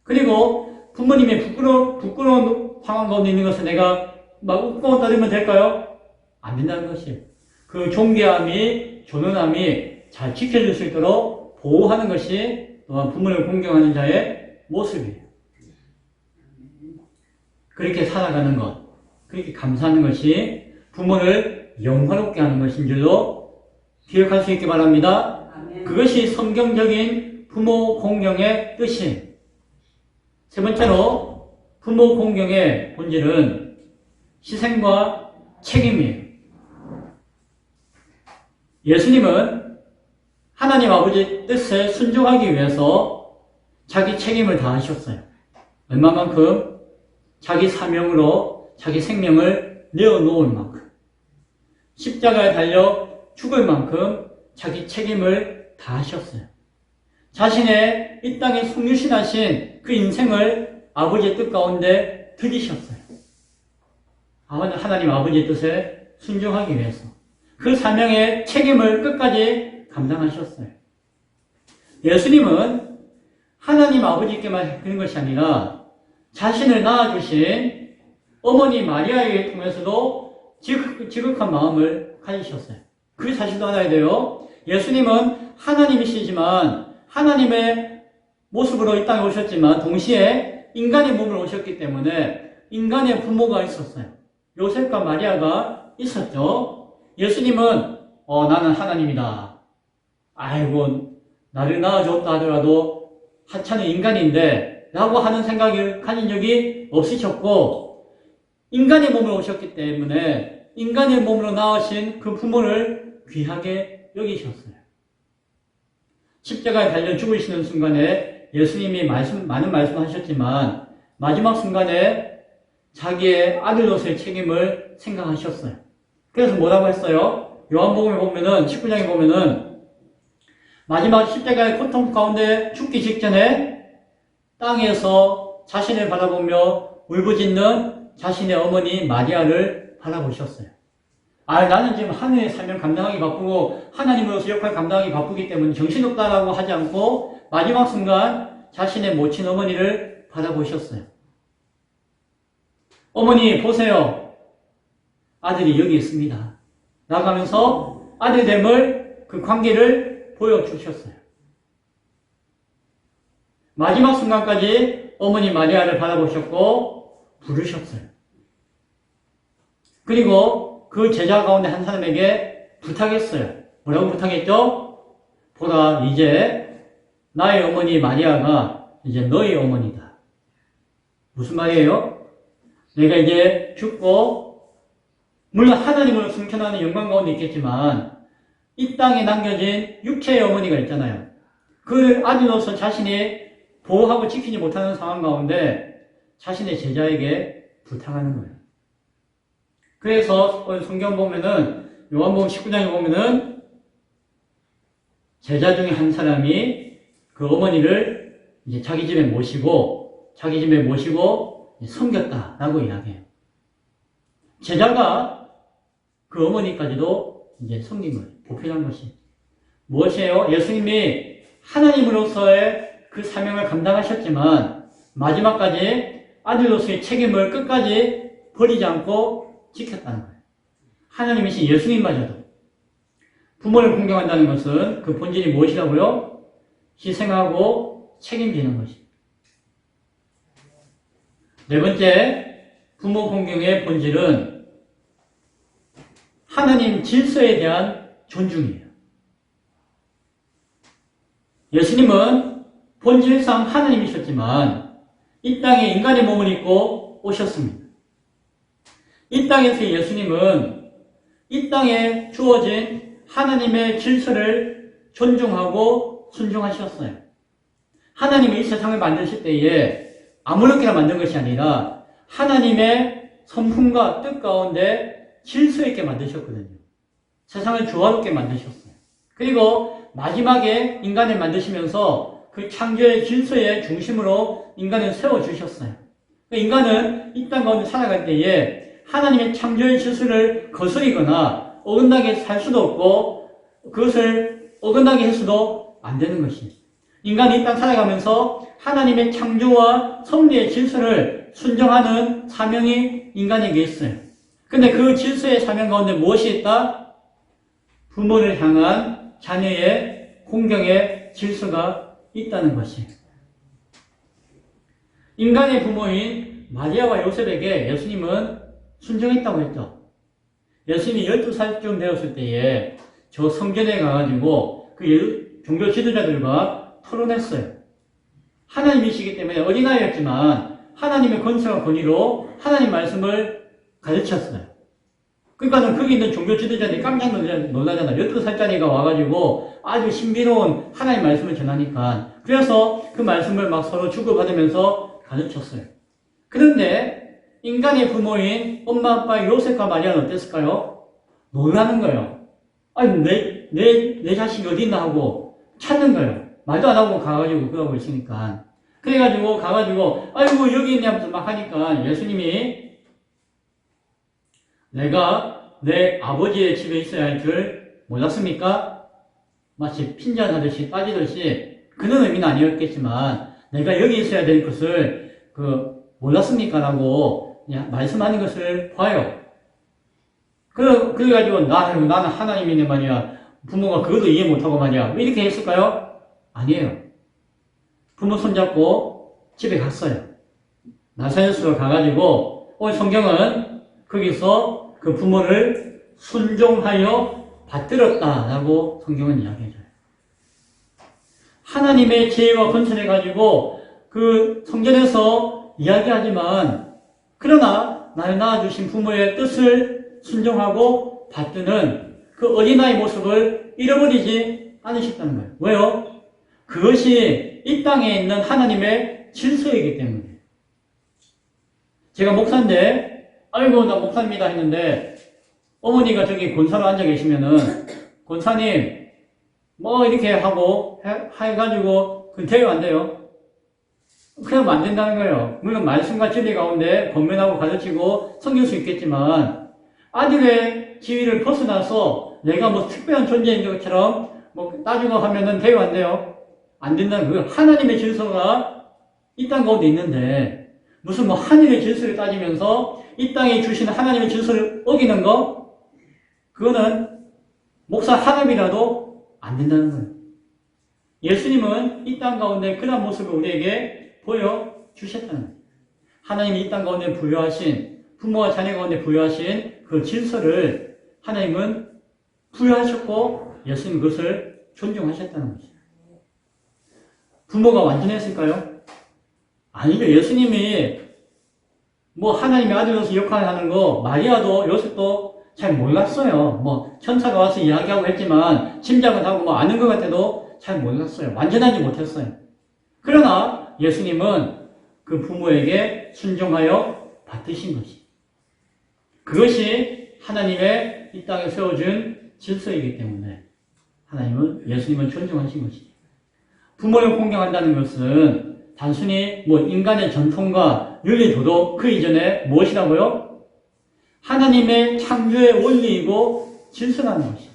그리고 부모님의 부끄러운 상황 가운데 있는 것을 내가 웃고 떠들면 될까요? 안 된다는 것이에요. 그 존귀함이, 존엄함이 잘 지켜질 수 있도록 보호하는 것이 또한 부모를 공경하는 자의 모습이에요. 그렇게 살아가는 것, 그렇게 감사하는 것이 부모를 영화롭게 하는 것인 줄로 기억할 수 있기 바랍니다. 그것이 성경적인 부모 공경의 뜻이에요. 세 번째로 부모 공경의 본질은 희생과 책임이에요. 예수님은 하나님 아버지 뜻에 순종하기 위해서 자기 책임을 다하셨어요. 얼마만큼? 자기 사명으로 자기 생명을 내어놓을 만큼. 십자가에 달려 죽을 만큼 자기 책임을 다하셨어요. 자신의 이 땅에 성유신하신 그 인생을 아버지의 뜻 가운데 드리셨어요. 하나님 아버지의 뜻에 순종하기 위해서. 그 사명의 책임을 끝까지 감당하셨어요. 예수님은 하나님 아버지께만 그런 것이 아니라 자신을 낳아주신 어머니 마리아에 통해서도 지극한 마음을 가지셨어요. 그 사실도 알아야 돼요. 예수님은 하나님이시지만 하나님의 모습으로 이 땅에 오셨지만 동시에 인간의 몸을 오셨기 때문에 인간의 부모가 있었어요. 요셉과 마리아가 있었죠. 예수님은 나는 하나님이다. 아이고 나를 낳아줬다 하더라도 하찮은 인간인데 라고 하는 생각을 가진 적이 없으셨고 인간의 몸으로 오셨기 때문에 인간의 몸으로 나오신 그 부모를 귀하게 여기셨어요. 십자가에 달려 죽으시는 순간에 예수님이 많은 말씀하셨지만 마지막 순간에 자기의 아들로서의 책임을 생각하셨어요. 그래서 뭐라고 했어요? 요한복음에 보면은 19장에 보면은 마지막 십자가의 고통 가운데 죽기 직전에 땅에서 자신을 바라보며 울부짖는 자신의 어머니 마리아를 바라보셨어요. 나는 지금 하늘의 사명 감당하기 바쁘고 하나님으로서 역할 감당하기 바쁘기 때문에 정신없다라고 하지 않고 마지막 순간 자신의 모친 어머니를 바라보셨어요. 어머니 보세요. 아들이 여기 있습니다. 나가면서 아들됨을 그 관계를 보여주셨어요. 마지막 순간까지 어머니 마리아를 바라보셨고 부르셨어요. 그리고 그 제자 가운데 한 사람에게 부탁했어요. 뭐라고 부탁했죠? 보라, 이제 나의 어머니 마리아가 이제 너의 어머니다. 무슨 말이에요? 내가 이제 죽고 물론 하나님으로 승천하는 영광 가운데 있겠지만 이 땅에 남겨진 육체의 어머니가 있잖아요. 그 아들로서 자신이 보호하고 지키지 못하는 상황 가운데 자신의 제자에게 부탁하는 거예요. 그래서 성경 보면은 요한복음 19장에 보면은 제자 중에 한 사람이 그 어머니를 이제 자기 집에 모시고 섬겼다라고 이야기해요. 제자가 그 어머니까지도 이제 섬긴 거예요. 보필한 것이 무엇이에요? 예수님이 하나님으로서의 그 사명을 감당하셨지만 마지막까지 아들로서의 책임을 끝까지 버리지 않고 지켰다는 거예요. 하나님이신 예수님마저도 부모를 공경한다는 것은 그 본질이 무엇이라고요? 희생하고 책임지는 것입니다. 네 번째, 부모 공경의 본질은 하나님 질서에 대한 존중이에요. 예수님은 본질상 하나님이셨지만 이 땅에 인간의 몸을 입고 오셨습니다. 이 땅에서 예수님은 이 땅에 주어진 하나님의 질서를 존중하고 순종하셨어요. 하나님이 이 세상을 만드실 때에 아무렇게나 만든 것이 아니라 하나님의 성품과 뜻 가운데 질서 있게 만드셨거든요. 세상을 조화롭게 만드셨어요. 그리고 마지막에 인간을 만드시면서 그 창조의 질서의 중심으로 인간을 세워주셨어요. 인간은 이 땅 가운데 살아갈 때에 하나님의 창조의 질서를 거스리거나 어긋나게 살 수도 없고 그것을 어긋나게 해서도 안 되는 것이에요. 인간이 이 땅 살아가면서 하나님의 창조와 섭리의 질서를 순종하는 사명이 인간에게 있어요. 근데 그 질서의 사명 가운데 무엇이 있다? 부모를 향한 자녀의 공경의 질서가 있다는 것이에요. 인간의 부모인 마리아와 요셉에게 예수님은 순종했다고 했죠. 예수님이 12살쯤 되었을 때에 저 성전에 가가지고 그 종교 지도자들과 토론했어요. 하나님이시기 때문에 어린아이였지만 하나님의 권세와 권위로 하나님 말씀을 가르쳤어요. 그러니까 거기 있는 종교 지도자들이 깜짝 놀라잖아. 12살짜리가 와가지고 아주 신비로운 하나님 말씀을 전하니까. 그래서 그 말씀을 막 서로 주고받으면서 가르쳤어요. 그런데 인간의 부모인 엄마, 아빠 요셉과 마리아는 어땠을까요? 놀라는 거예요. 아니, 내 자식이 어디 있나 하고 찾는 거예요. 말도 안 하고 가가지고 그러고 있으니까. 그래가지고 가가지고 아이고 여기 있냐면서 막 하니까 예수님이 내가 내 아버지의 집에 있어야 할 줄 몰랐습니까? 마치 핀잔하듯이 따지듯이 그런 의미는 아니었겠지만 내가 여기 있어야 될 것을 몰랐습니까? 라고 말씀하는 것을 봐요. 그래가지고 나는 하나님이네 말이야. 부모가 그것도 이해 못하고 말이야. 왜 이렇게 했을까요? 아니에요. 부모 손잡고 집에 갔어요. 나사렛으로 가가지고 오늘 성경은 거기서 그 부모를 순종하여 받들었다라고 성경은 이야기해줘요. 하나님의 지혜와 권세를 가지고 그 성전에서 이야기하지만 그러나 나를 낳아주신 부모의 뜻을 순종하고 받드는 그 어린아이 모습을 잃어버리지 않으셨다는 거예요. 왜요? 그것이 이 땅에 있는 하나님의 질서이기 때문에. 제가 목사인데, 아이고, 나 목사입니다 했는데, 어머니가 저기 권사로 앉아 계시면은, 권사님, 뭐 이렇게 하고, 해가지고, 그 대요, 안 돼요? 그러면 안 된다는 거예요. 물론 말씀과 진리 가운데 권면하고 가르치고 섬길 수 있겠지만, 아들의 지위를 벗어나서 내가 뭐 특별한 존재인 것처럼 뭐 따지고 하면은 돼요, 안 돼요? 안 된다는 거예요. 하나님의 질서가 이 땅 가운데 있는데, 무슨 뭐 하늘의 질서를 따지면서 이 땅에 주시는 하나님의 질서를 어기는 거, 그거는 목사 하나님이라도 안 된다는 거예요. 예수님은 이 땅 가운데 그런 모습을 우리에게 보여주셨다는 거예요. 하나님이 이 땅 가운데 부여하신, 부모와 자녀 가운데 부여하신 그 질서를 하나님은 부여하셨고 예수님 그것을 존중하셨다는 거죠. 부모가 완전했을까요? 아니죠. 예수님이 뭐 하나님의 아들로서 역할을 하는 거 마리아도 요셉도 잘 몰랐어요. 뭐 천사가 와서 이야기하고 했지만 짐작은 하고 뭐 아는 것 같아도 잘 몰랐어요. 완전하지 못했어요. 그러나 예수님은 그 부모에게 순종하여 받으신 것이. 그것이 하나님의 이 땅에 세워준 질서이기 때문에 예수님은 존중하신 것이죠. 부모를 공경한다는 것은 단순히 뭐 인간의 전통과 윤리 도덕 그 이전에 무엇이라고요? 하나님의 창조의 원리이고 질서라는 것이에요.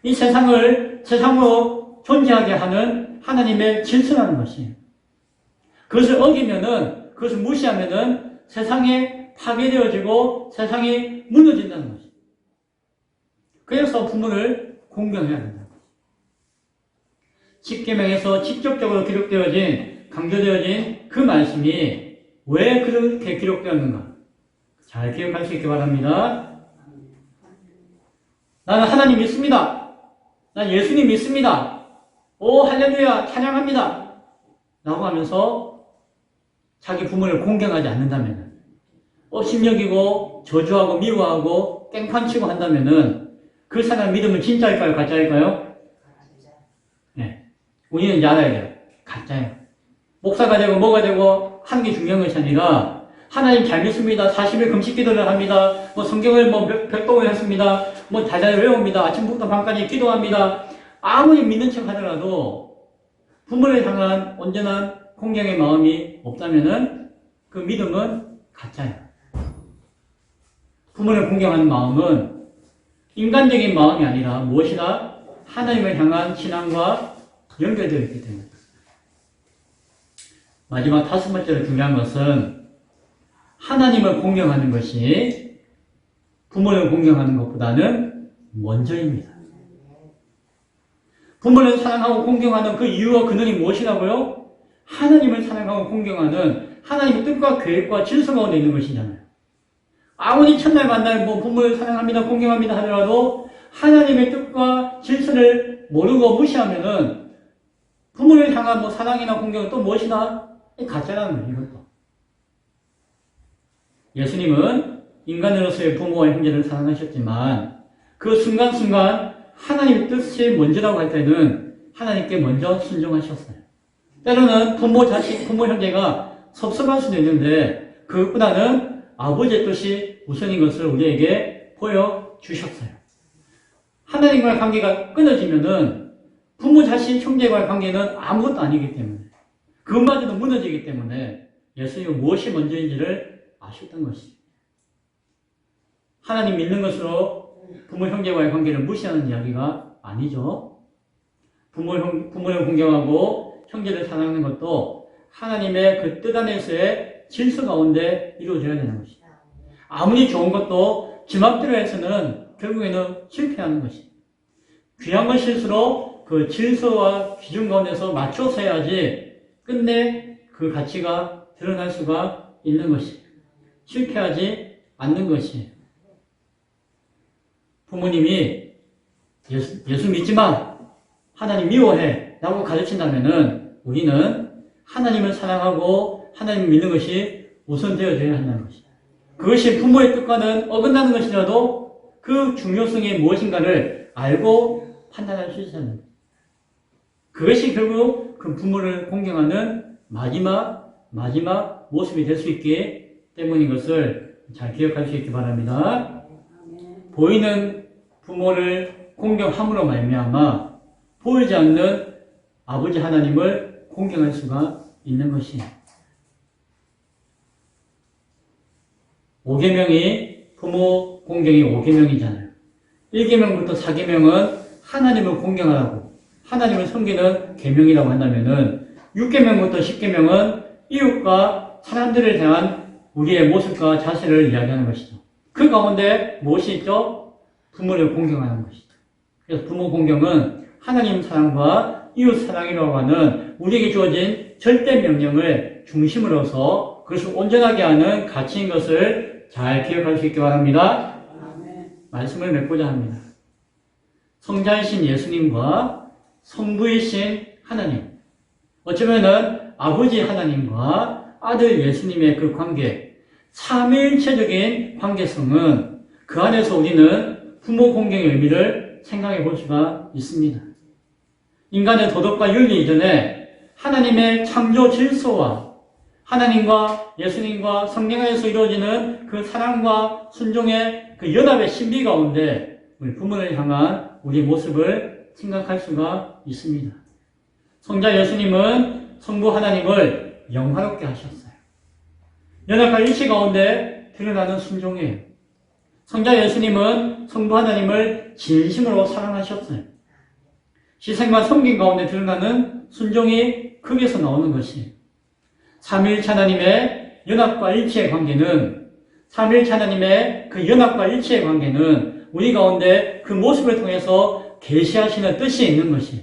이 세상을 세상으로 존재하게 하는 하나님의 질서라는 것이에요. 그것을 어기면은, 그것을 무시하면은 세상에 파괴되어지고 세상이 무너진다는 것이에요. 그래서 부모를 공경해야 된다. 십계명에서 직접적으로 기록되어진, 강조되어진 그 말씀이 왜 그렇게 기록되었는가? 잘 기억할 수 있기 바랍니다. 나는 하나님 믿습니다. 난 예수님 믿습니다. 오, 할렐루야, 찬양합니다. 라고 하면서 자기 부모를 공경하지 않는다면, 업신여기고, 저주하고, 미워하고, 깽판치고 한다면은 그 사람 믿음은 진짜일까요? 가짜일까요? 네. 우리는 이제 알아야 돼요. 가짜예요. 목사가 되고 뭐가 되고 하는 게 중요한 것이 아니라 하나님 잘 믿습니다. 40일 금식 기도를 합니다. 뭐 성경을 뭐 백독을 했습니다. 뭐 달달 외웁니다. 아침부터 밤까지 기도합니다. 아무리 믿는 척 하더라도 부모를 향한 온전한 공경의 마음이 없다면은 그 믿음은 가짜예요. 부모를 공경하는 마음은 인간적인 마음이 아니라 무엇이다? 하나님을 향한 신앙과 연결되어 있기 때문에. 마지막 5번째로 중요한 것은 하나님을 공경하는 것이 부모를 공경하는 것보다는 먼저입니다. 부모를 사랑하고 공경하는 그 이유와 근원이 무엇이라고요? 하나님을 사랑하고 공경하는 하나님의 뜻과 계획과 질서 가운데 있는 것이잖아요. 아무리 첫날 만날 뭐 부모를 사랑합니다, 공경합니다 하더라도 하나님의 뜻과 질서를 모르고 무시하면은 부모를 향한 뭐 사랑이나 공경은 또 무엇이나 가짜라는 거예요, 이것도. 예수님은 인간으로서의 부모와 형제를 사랑하셨지만 그 순간순간 하나님의 뜻이 먼저라고 할 때는 하나님께 먼저 순종하셨어요. 때로는 부모 자식, 부모 형제가 섭섭할 수도 있는데 그것보다는 아버지의 뜻이 우선인 것을 우리에게 보여주셨어요. 하나님과의 관계가 끊어지면은 부모, 자식, 형제와의 관계는 아무것도 아니기 때문에 그것마저도 무너지기 때문에 예수님은 무엇이 먼저인지를 아셨던 것이죠. 하나님 믿는 것으로 부모, 형제와의 관계를 무시하는 이야기가 아니죠. 부모를 공경하고 형제를 사랑하는 것도 하나님의 그 뜻 안에서의 질서 가운데 이루어져야 되는 것이죠. 아무리 좋은 것도 지 맘대로 해서는 결국에는 실패하는 것이죠. 귀한 것일수록 그 질서와 기준 가운데서 맞춰서 해야지 끝내 그 가치가 드러날 수가 있는 것이 실패하지 않는 것이 부모님이 예수 믿지 마, 하나님 미워해 라고 가르친다면은 우리는 하나님을 사랑하고 하나님을 믿는 것이 우선되어져야 한다는 것이다. 그것이 부모의 뜻과는 어긋나는 것이라도 그 중요성이 무엇인가를 알고 판단할 수 있어야 합니다. 그것이 결국 그 부모를 공경하는 마지막 모습이 될 수 있기 때문인 것을 잘 기억할 수 있기 바랍니다. 보이는 부모를 공경함으로 말미암아 보이지 않는 아버지 하나님을 공경할 수가 있는 것이에요. 5계명이 부모 공경이 5계명이잖아요. 1계명부터 4계명은 하나님을 공경하라고 하나님을 섬기는 계명이라고 한다면은 6계명부터 10계명은 이웃과 사람들에 대한 우리의 모습과 자세를 이야기하는 것이죠. 그 가운데 무엇이 있죠? 부모를 공경하는 것이죠. 그래서 부모 공경은 하나님 사랑과 이웃 사랑이라고 하는 우리에게 주어진 절대 명령을 중심으로서 그것을 온전하게 하는 가치인 것을 잘 기억할 수 있기 바랍니다. 말씀을 맺고자 합니다. 성자이신 예수님과 성부이신 하나님, 어쩌면은 아버지 하나님과 아들 예수님의 그 관계, 삼위일체적인 관계성은 그 안에서 우리는 부모 공경의 의미를 생각해 볼 수가 있습니다. 인간의 도덕과 윤리 이전에 하나님의 창조 질서와 하나님과 예수님과 성령 안에서 이루어지는 그 사랑과 순종의 그 연합의 신비 가운데 우리 부모를 향한 우리의 모습을 생각할 수가 있습니다. 성자 예수님은 성부 하나님을 영화롭게 하셨어요. 연합과 일치 가운데 드러나는 순종이에요. 성자 예수님은 성부 하나님을 진심으로 사랑하셨어요. 희생과 섬김 가운데 드러나는 순종이 거기에서 나오는 것이 삼위일체 하나님의 연합과 일치의 관계는 삼위일체 하나님의 그 연합과 일치의 관계는 우리 가운데 그 모습을 통해서 계시하시는 뜻이 있는 것이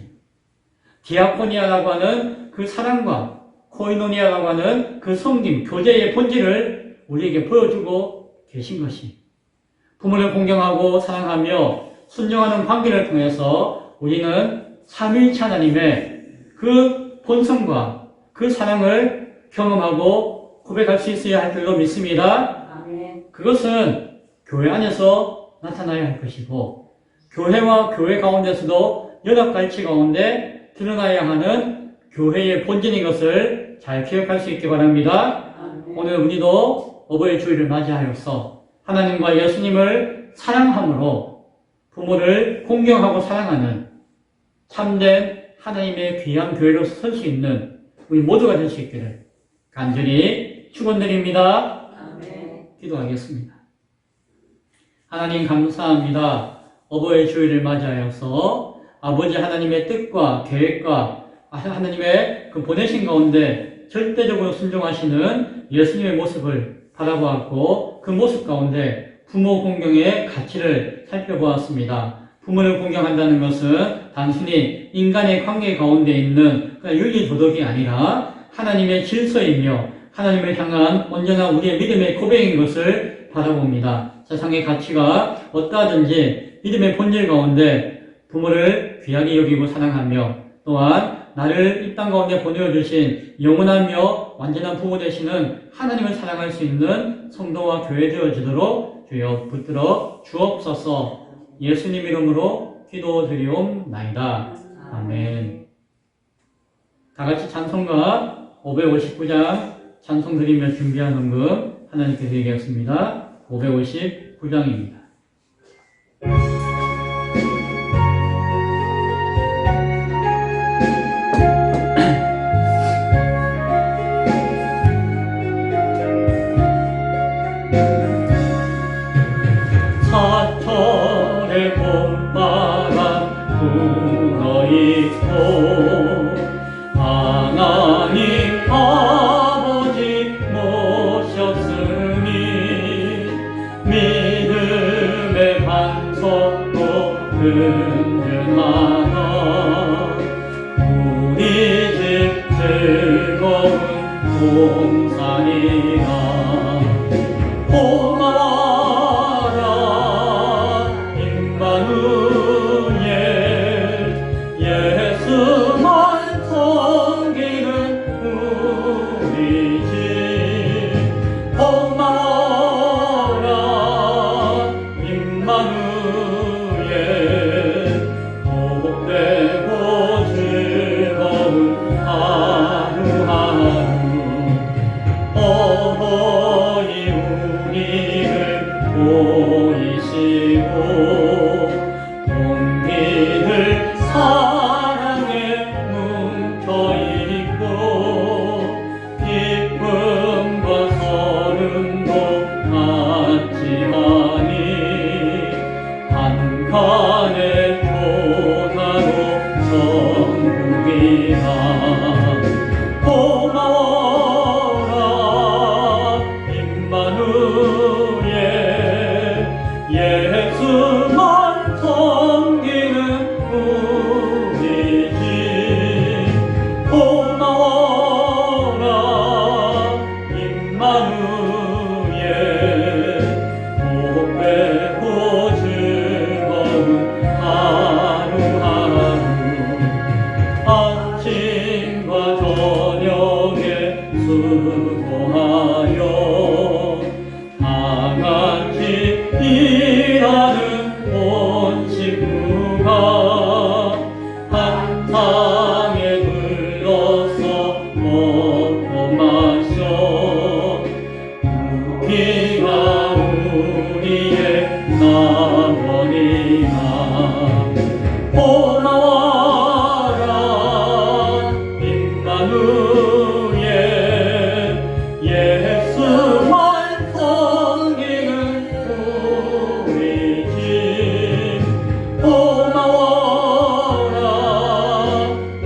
디아코니아라고 하는 그 사랑과 코이노니아라고 하는 그 섬김, 교제의 본질을 우리에게 보여주고 계신 것이 부모를 공경하고 사랑하며 순종하는 관계를 통해서 우리는 삼위일체 하나님의 그 본성과 그 사랑을 경험하고 고백할 수 있어야 할 줄로 믿습니다. 그것은 교회 안에서 나타나야 할 것이고 교회와 교회 가운데서도 연합과 일치 가운데 드러나야 하는 교회의 본질인 것을 잘 기억할 수 있기 바랍니다. 오늘 우리도 어버이 주일을 맞이하여서 하나님과 예수님을 사랑함으로 부모를 공경하고 사랑하는 참된 하나님의 귀한 교회로서 설 수 있는 우리 모두가 될 수 있기를 간절히 축원드립니다. 기도하겠습니다. 하나님 감사합니다. 어버이 주일을 맞이하여서 아버지 하나님의 뜻과 계획과 하나님의 그 보내신 가운데 절대적으로 순종하시는 예수님의 모습을 바라보았고 그 모습 가운데 부모 공경의 가치를 살펴보았습니다. 부모를 공경한다는 것은 단순히 인간의 관계 가운데 있는 윤리 도덕이 아니라 하나님의 질서이며 하나님을 향한 온전한 우리의 믿음의 고백인 것을 바라봅니다. 세상의 가치가 어떠하든지 믿음의 본질 가운데 부모를 귀하게 여기고 사랑하며 또한 나를 이 땅 가운데 보내어주신 영원하며 완전한 부모 되시는 하나님을 사랑할 수 있는 성도와 교회 되어지도록 주여 붙들어 주옵소서. 예수님 이름으로 기도드리옵나이다. 아멘. 다같이 찬송가 559장 찬송 드리며 준비한 헌금 하나님께 드리겠습니다. 559장입니다. 사철의 봄바람 불어있고 하나님 아버지 모셨으니 믿음의 반석도 든든하다. 우리 집 즐거운 봉사리라. 보이시고 동기들 사랑에 뭉쳐있고 기쁨과 서름도 같이 하니 한간의 교사로 천국이라 고마워라 임마누엘 예수만 섬기는 우리 집 고마워라 임마누엘 복되고 즐거운 하루하루 아침과 저녁에 수고하여 다같이 일하는 온 식구가 한 상에 둘러서 먹고 마셔 우리가 우리의 나원이나 고마워라 임마누엘 예수만 섬기는 우리 집 고마워라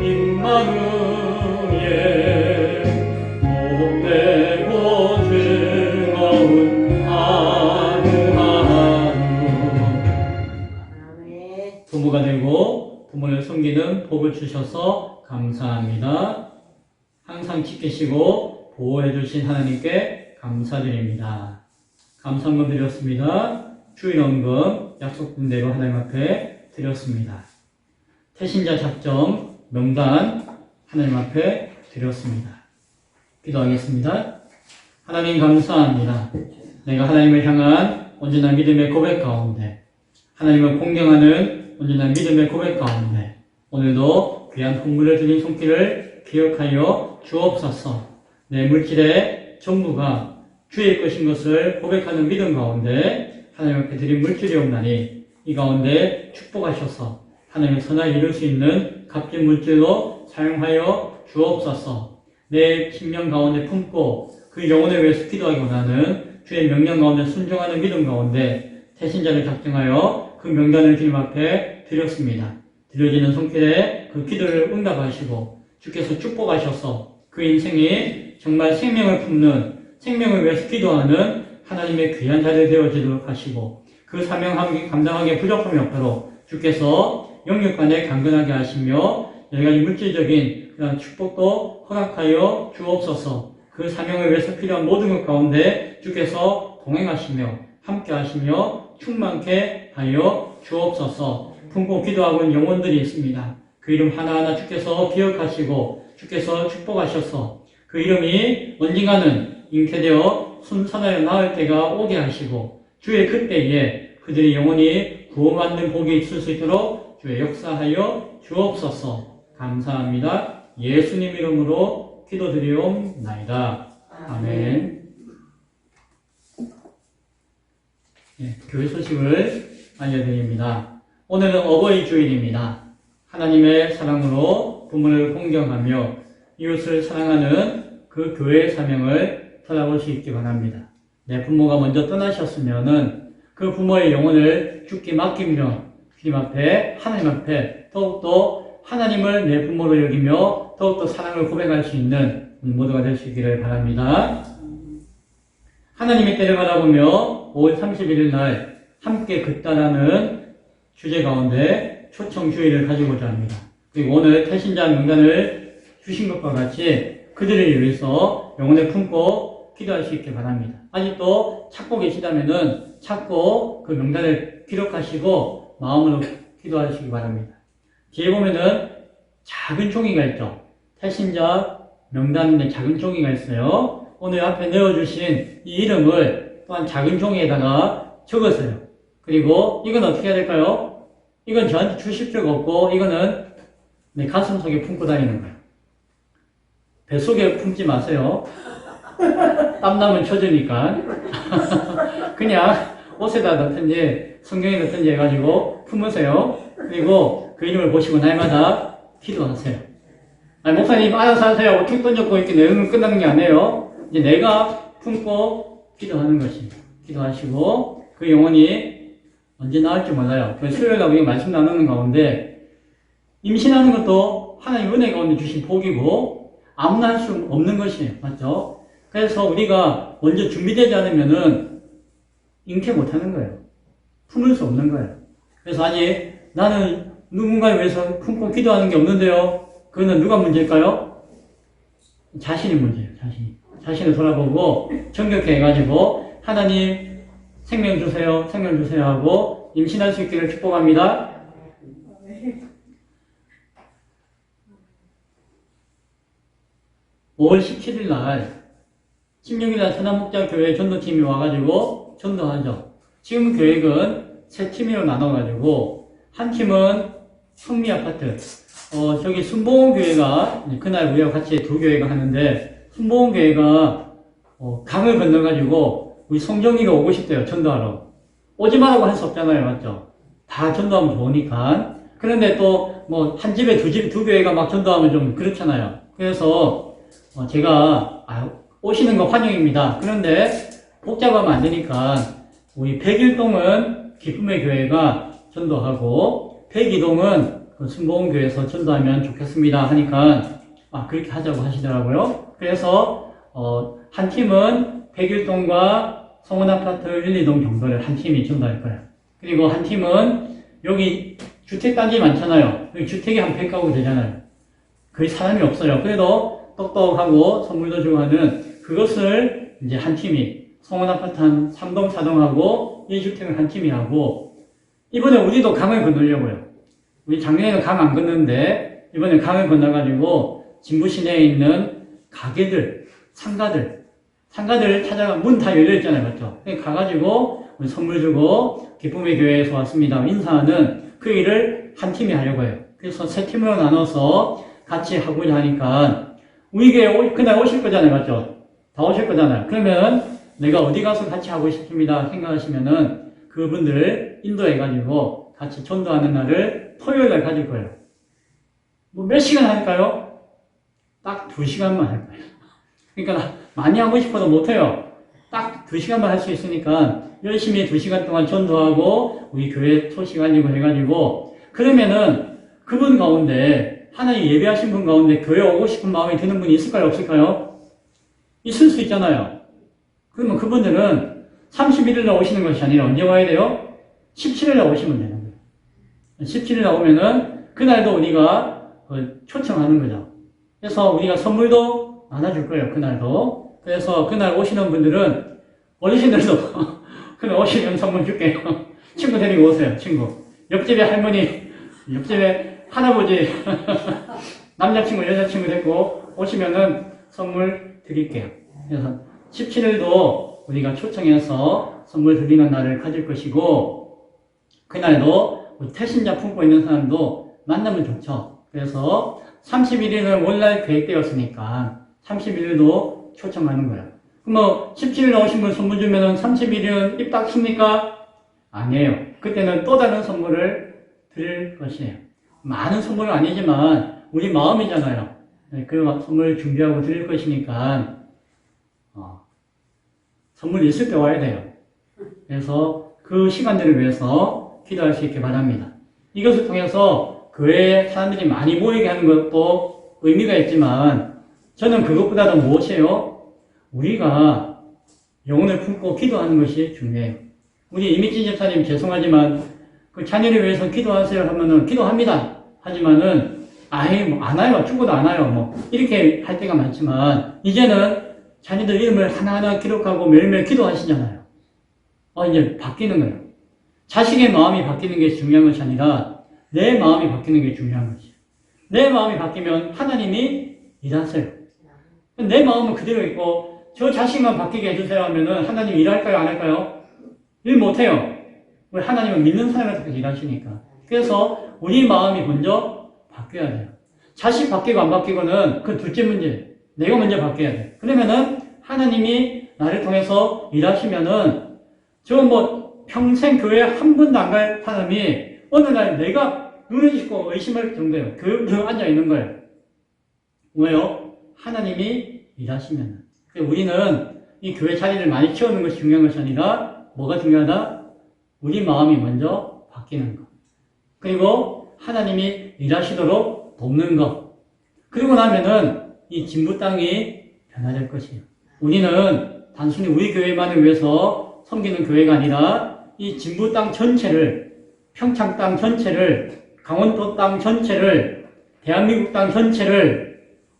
임마누엘 복되고 즐거운 하루하루 부모가 되고 부모를 섬기는 복을 주셔서 감사합니다. 항상 지키시고 보호해 주신 하나님께 감사드립니다. 감사헌금 드렸습니다. 주일헌금 약속분대로 하나님 앞에 드렸습니다. 태신자 작정 명단 하나님 앞에 드렸습니다. 기도하겠습니다. 하나님 감사합니다. 내가 하나님을 향한 온전한 믿음의 고백 가운데 하나님을 공경하는 온전한 믿음의 고백 가운데 오늘도 귀한 헌물을 드린 손길을 기억하여 주옵소서. 내 물질의 전부가 주의 것인 것을 고백하는 믿음 가운데 하나님 앞에 드린 물질이옵나니 이 가운데 축복하셔서 하나님의 선을 이룰 수 있는 값진 물질로 사용하여 주옵소서. 내 심령 가운데 품고 그 영혼을 위해서 기도하기 원하는 주의 명령 가운데 순종하는 믿음 가운데 태신자를 작정하여 그 명단을 주님 앞에 드렸습니다. 드려지는 손길에 그 기도를 응답하시고 주께서 축복하셔서 그 인생이 정말 생명을 품는 생명을 위해서 기도하는 하나님의 귀한 자들 되어지도록 하시고 그 사명 감당하기에 부족함이 없도록 주께서 영육간에 강건하게 하시며 여러가지 물질적인 그런 축복도 허락하여 주옵소서. 그 사명을 위해서 필요한 모든 것 가운데 주께서 동행하시며 함께 하시며 충만케 하여 주옵소서. 품고 기도하고 있는 영혼들이 있습니다. 그 이름 하나하나 주께서 기억하시고 주께서 축복하셔서 그 이름이 언젠가는 잉태되어 순산하여 나을 때가 오게 하시고 주의 그때에 그들의 영혼이 구원받는 복이 있을 수 있도록 주의 역사하여 주옵소서. 감사합니다. 예수님 이름으로 기도드리옵나이다. 아멘. 네, 교회 소식을 알려드립니다. 오늘은 어버이 주일입니다. 하나님의 사랑으로 부모를 공경하며 이웃을 사랑하는 그 교회의 사명을 살아볼 수 있기 바랍니다. 내 부모가 먼저 떠나셨으면은 그 부모의 영혼을 죽게 맡기며 주님 앞에, 하나님 앞에 더욱더 하나님을 내 부모로 여기며 더욱더 사랑을 고백할 수 있는 모두가 될 수 있기를 바랍니다. 하나님의 때를 바라보며 5월 31일 날 함께 긋다라는 주제 가운데 초청 주의를 가지고자 합니다. 그리고 오늘 태신자 명단을 주신 것과 같이 그들을 위해서 영혼을 품고 기도할 수 있게 바랍니다. 아직도 찾고 계시다면은 찾고 그 명단을 기록하시고 마음으로 기도하시기 바랍니다. 뒤에 보면은 작은 종이가 있죠. 태신자 명단에 작은 종이가 있어요. 오늘 앞에 내어주신 이 이름을 또한 작은 종이에다가 적었어요. 그리고 이건 어떻게 해야 될까요? 이건 저한테 주실 필요가 없고 이거는 내 가슴 속에 품고 다니는 거예요. 뱃속에 품지 마세요. 땀나면 쳐지니까. 그냥 옷에다 넣든지 성경에 넣든지 해가지고 품으세요. 그리고 그 이름을 보시고 날마다 기도하세요. 아니, 목사님 알아서 하세요. 어떻게 던졌고 이렇게 내용은 끝나는 게 아니에요. 이제 내가 품고 기도하는 것입니다. 기도하시고 그 영혼이 언제 나올지 몰라요. 그 수요일날 우리가 말씀 나누는 가운데 임신하는 것도 하나님 은혜 가운데 주신 복이고 아무나 할 수 없는 것이에요. 맞죠? 그래서 우리가 먼저 준비되지 않으면은 잉태 못하는 거예요. 품을 수 없는 거예요. 그래서 아직 나는 누군가에 위해서 품고 기도하는 게 없는데요. 그거는 누가 문제일까요? 자신이 문제예요. 자신을 돌아보고 정결케 해가지고 하나님 생명 주세요. 생명 주세요 하고 임신할 수 있기를 축복합니다. 5월 17일 날 16일날 선한목자교회 전도팀이 와가지고 전도하죠. 지금 계획은 세 팀으로 나눠가지고 한 팀은 성미아파트 저기 순복음교회가 그날 우리와 같이 두 교회가 하는데 순복음교회가 강을 건너가지고 우리 송정이가 오고 싶대요. 전도하러. 오지 말라고 할 수 없잖아요. 맞죠? 다 전도하면 좋으니까. 그런데 또 뭐 한 집에 두 교회가 막 전도하면 좀 그렇잖아요. 그래서 제가 오시는 거 환영입니다. 그런데 복잡하면 안 되니까 우리 백일동은 기쁨의 교회가 전도하고 백이동은 순복음교회에서 전도하면 좋겠습니다 하니까 그렇게 하자고 하시더라고요. 그래서 한 팀은 백일동과 성원아파트 1, 2동 정도를 한 팀이 전도할 거예요. 그리고 한 팀은 여기 주택단지 많잖아요. 여기 주택이 한 100가구 되잖아요. 거의 사람이 없어요. 그래도 똑똑하고 선물도 주고 하는 그것을 이제 한 팀이 성원아파트 한 3동, 4동하고 1주택을 한 팀이 하고 이번에 우리도 강을 건너려고요. 우리 작년에는 강 안 건너는데 이번에 강을 건너가지고 진부 시내에 있는 가게들, 상가들 찾아가 문 다 열려있잖아요. 맞죠? 가가지고 우리 선물 주고 기쁨의 교회에서 왔습니다. 인사하는 그 일을 한 팀이 하려고 해요. 그래서 세 팀으로 나눠서 같이 하고자 하니까 우리 교회 그날 오실 거잖아요. 맞죠? 다 오실 거잖아요. 그러면 내가 어디 가서 같이 하고 싶습니다 생각하시면은 그분들을 인도해가지고 같이 전도하는 날을 토요일날 가질 거예요. 뭐 몇 시간 할까요? 딱 2시간만 할 거예요. 그러니까 많이 하고 싶어도 못해요. 딱 2시간만 할 수 있으니까 열심히 2시간 동안 전도하고 우리 교회 소식 알리고 해가지고 그러면은 그분 가운데 하나님 예배하신 분 가운데 교회 오고 싶은 마음이 드는 분이 있을까요? 없을까요? 있을 수 있잖아요. 그러면 그분들은 31일날 오시는 것이 아니라 언제 와야 돼요? 17일날 오시면 되는 거예요. 17일날 오면은 그날도 우리가 초청하는 거죠. 그래서 우리가 선물도 나눠줄 거예요. 그날도. 그래서 그날 오시는 분들은 어르신들도 그날 오시면 선물 줄게요. 친구 데리고 오세요. 친구. 옆집에 할머니, 옆집에 할아버지, 남자친구, 여자친구 데리고 오시면은 선물 드릴게요. 그래서 17일도 우리가 초청해서 선물 드리는 날을 가질 것이고 그날도 태신자 품고 있는 사람도 만나면 좋죠. 그래서 31일은 원래 계획되었으니까 31일도 초청하는 거예요. 그럼 뭐 17일 오신 분 선물 주면은 31일은 입 닥칩니까? 아니에요. 그때는 또 다른 선물을 드릴 것이에요. 많은 선물은 아니지만 우리 마음이잖아요. 그 선물 준비하고 드릴 것이니까 선물이 있을 때 와야 돼요. 그래서 그 시간들을 위해서 기도할 수 있게 바랍니다. 이것을 통해서 교회에 사람들이 많이 모이게 하는 것도 의미가 있지만 저는 그것보다도 무엇이에요? 우리가 영혼을 품고 기도하는 것이 중요해요. 우리 이미진 집사님 죄송하지만 그 자녀를 위해서 기도하세요 하면은 기도합니다. 하지만은 뭐 안 와요. 죽어도 안 와요. 뭐 이렇게 할 때가 많지만 이제는 자녀들 이름을 하나하나 기록하고 매일매일 기도하시잖아요. 이제 바뀌는 거예요. 자식의 마음이 바뀌는 게 중요한 것이 아니라 내 마음이 바뀌는 게 중요한 것이에요. 내 마음이 바뀌면 하나님이 일하세요. 내 마음은 그대로 있고 저 자식만 바뀌게 해주세요 하면은 하나님 일할까요? 안 할까요? 일 못해요. 왜? 하나님은 믿는 사람한테 일하시니까. 그래서 우리 마음이 먼저 바뀌어야 돼요. 자식 바뀌고 안 바뀌고는 그 둘째 문제예요. 내가 먼저 바뀌어야 돼. 그러면은 하나님이 나를 통해서 일하시면은 저 뭐 평생 교회 한 번도 안 갈 사람이 어느 날 내가 눈을 씻고 의심할 정도예요. 교회에 앉아 있는 거예요. 왜요? 하나님이 일하시면. 우리는 이 교회 자리를 많이 채우는 것이 중요한 것이 아니라 뭐가 중요하다? 우리 마음이 먼저 바뀌는 것. 그리고 하나님이 일하시도록 돕는 것. 그리고 나면은 이 진부 땅이 변화될 것이에요. 우리는 단순히 우리 교회만을 위해서 섬기는 교회가 아니라 이 진부 땅 전체를, 평창 땅 전체를, 강원도 땅 전체를, 대한민국 땅 전체를,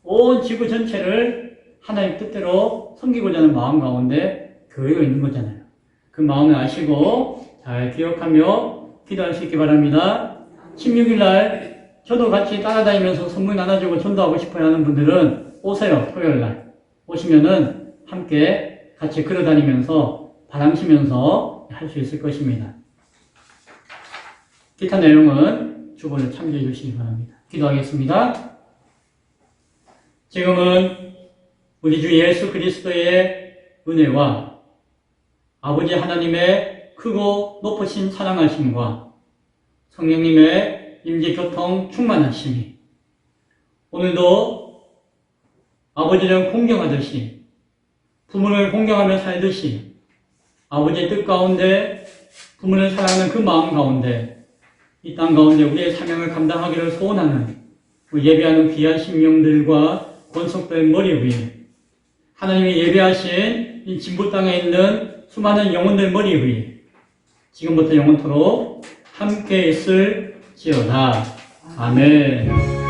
온 지구 전체를 하나님 뜻대로 섬기고자 하는 마음 가운데 교회가 있는 거잖아요. 그 마음을 아시고 잘 기억하며 기도할 수 있기 바랍니다. 16일 날 저도 같이 따라다니면서 선물 나눠주고 전도하고 싶어요 하는 분들은 오세요. 토요일 날 오시면은 함께 같이 걸어다니면서 바람치면서 할 수 있을 것입니다. 기타 내용은 주보를 참조해 주시기 바랍니다. 기도하겠습니다. 지금은 우리 주 예수 그리스도의 은혜와 아버지 하나님의 크고 높으신 사랑하심과 성령님의 임재교통 충만하심이 오늘도 아버지를 공경하듯이 부모를 공경하며 살듯이 아버지의 뜻 가운데 부모를 사랑하는 그 마음 가운데 이 땅 가운데 우리의 사명을 감당하기를 소원하는 예배하는 귀한 심령들과 권속될 머리 위에 하나님이 예배하신 이 진부 땅에 있는 수많은 영혼들 머리 위에 지금부터 영원토록 함께 있을지어다. 아멘.